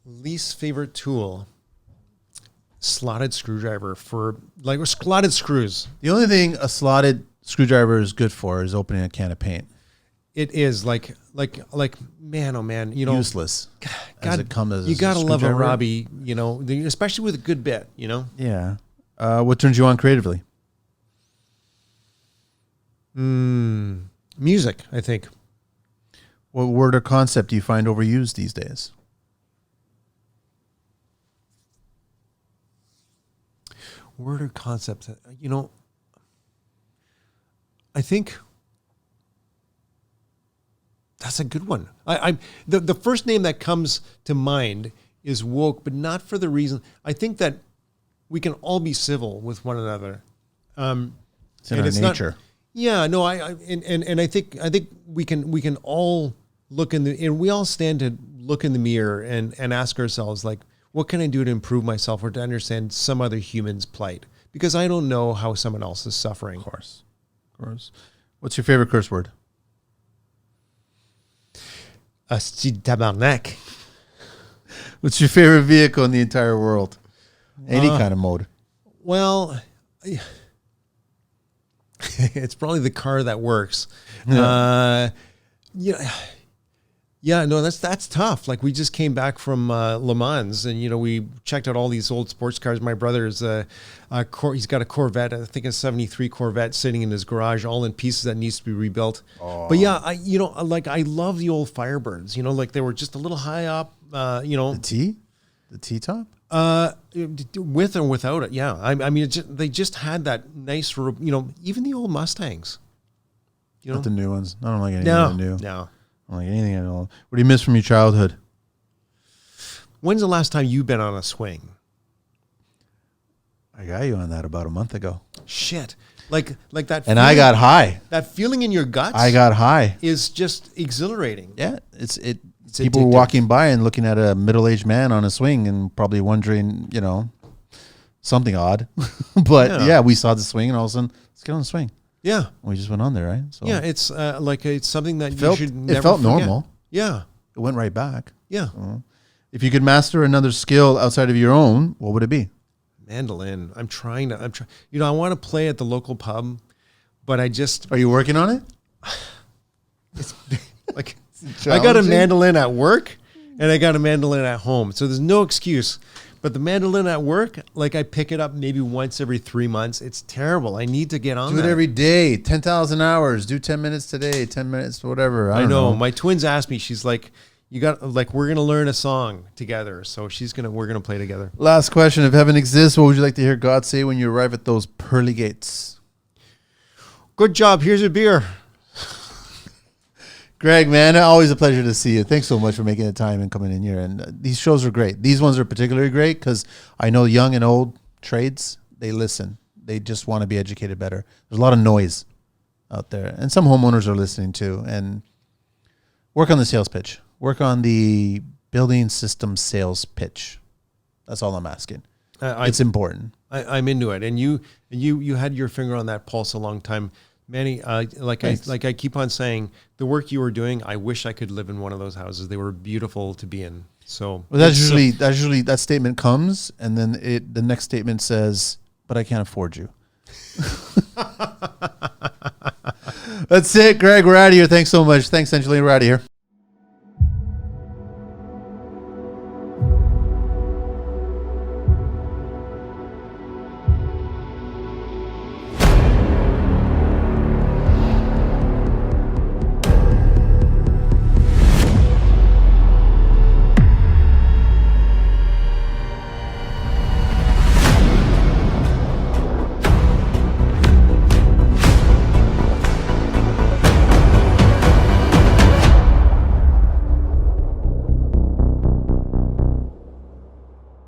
A: Least favorite tool? Slotted screwdriver slotted screws.
B: The only thing a slotted screwdriver is good for is opening a can of paint.
A: It is like man, oh man,
B: useless.
A: God, you gotta love a Robbie, especially with a good bit,
B: Yeah. What turns you on creatively?
A: Music, I think.
B: What word or concept do you find overused these days?
A: Word or concept, I think that's a good one. The first name that comes to mind is woke, but not for the reason. I think that we can all be civil with one another.
B: It's in our nature.
A: And I think we can all look and we all stand to look in the mirror and ask ourselves, like, what can I do to improve myself or to understand some other human's plight? Because I don't know how someone else is suffering.
B: Of course. What's your favorite curse word?
A: Tabarnak.
B: What's your favorite vehicle in the entire world? Any kind of mode.
A: Well, it's probably the car that works. That's tough. Like, we just came back from Le Mans, and we checked out all these old sports cars. My brother's he's got a Corvette, I think a '73 Corvette, sitting in his garage, all in pieces that needs to be rebuilt. Oh. But yeah, I love the old Firebirds. Like they were just a little high up.
B: The T top.
A: With or without it, yeah. I mean, they just had that nice, even the old Mustangs.
B: Not the new ones. I don't like anything new.
A: No.
B: I don't like anything at all. What do you miss from your childhood?
A: When's the last time you've been on a swing?
B: I got you on that about a month ago.
A: Shit. Like that.
B: And I got high.
A: That feeling in your guts.
B: I got high.
A: Is just exhilarating.
B: Yeah. It's people were walking by and looking at a middle-aged man on a swing and probably wondering, something odd. But yeah, we saw the swing and all of a sudden, let's get on the swing.
A: Yeah.
B: We just went on there, right? So
A: yeah, it's it's something that you should never
B: It felt
A: forget.
B: normal.
A: Yeah.
B: It went right back.
A: Yeah.
B: If you could master another skill outside of your own, what would it be?
A: Mandolin. I'm trying. I want to play at the local pub, but I just...
B: Are you working on it?
A: It's like... I got a mandolin at work and I got a mandolin at home. So there's no excuse. But the mandolin at work, like, I pick it up maybe once every 3 months. It's terrible. I need to get on
B: Do it every day. 10,000 hours. Do 10 minutes today, 10 minutes, whatever. I know.
A: My twins asked me, she's like, we're going to learn a song together. So we're going to play together.
B: Last question. If heaven exists, what would you like to hear God say when you arrive at those pearly gates?
A: Good job. Here's your beer.
B: Greg, man, always a pleasure to see you. Thanks so much for making the time and coming in here. And these shows are great. These ones are particularly great because I know young and old trades, they listen. They just want to be educated better. There's a lot of noise out there. And some homeowners are listening too. And work on the sales pitch. Work on the building system sales pitch. That's all I'm asking. It's important.
A: I'm into it. And you had your finger on that pulse a long time. Manny, I keep on saying, the work you were doing, I wish I could live in one of those houses. They were beautiful to be in. So
B: that's usually that statement comes, and then the next statement says, "But I can't afford you." That's it, Greg. We're out of here. Thanks so much. Thanks, Angelina. We're out of here.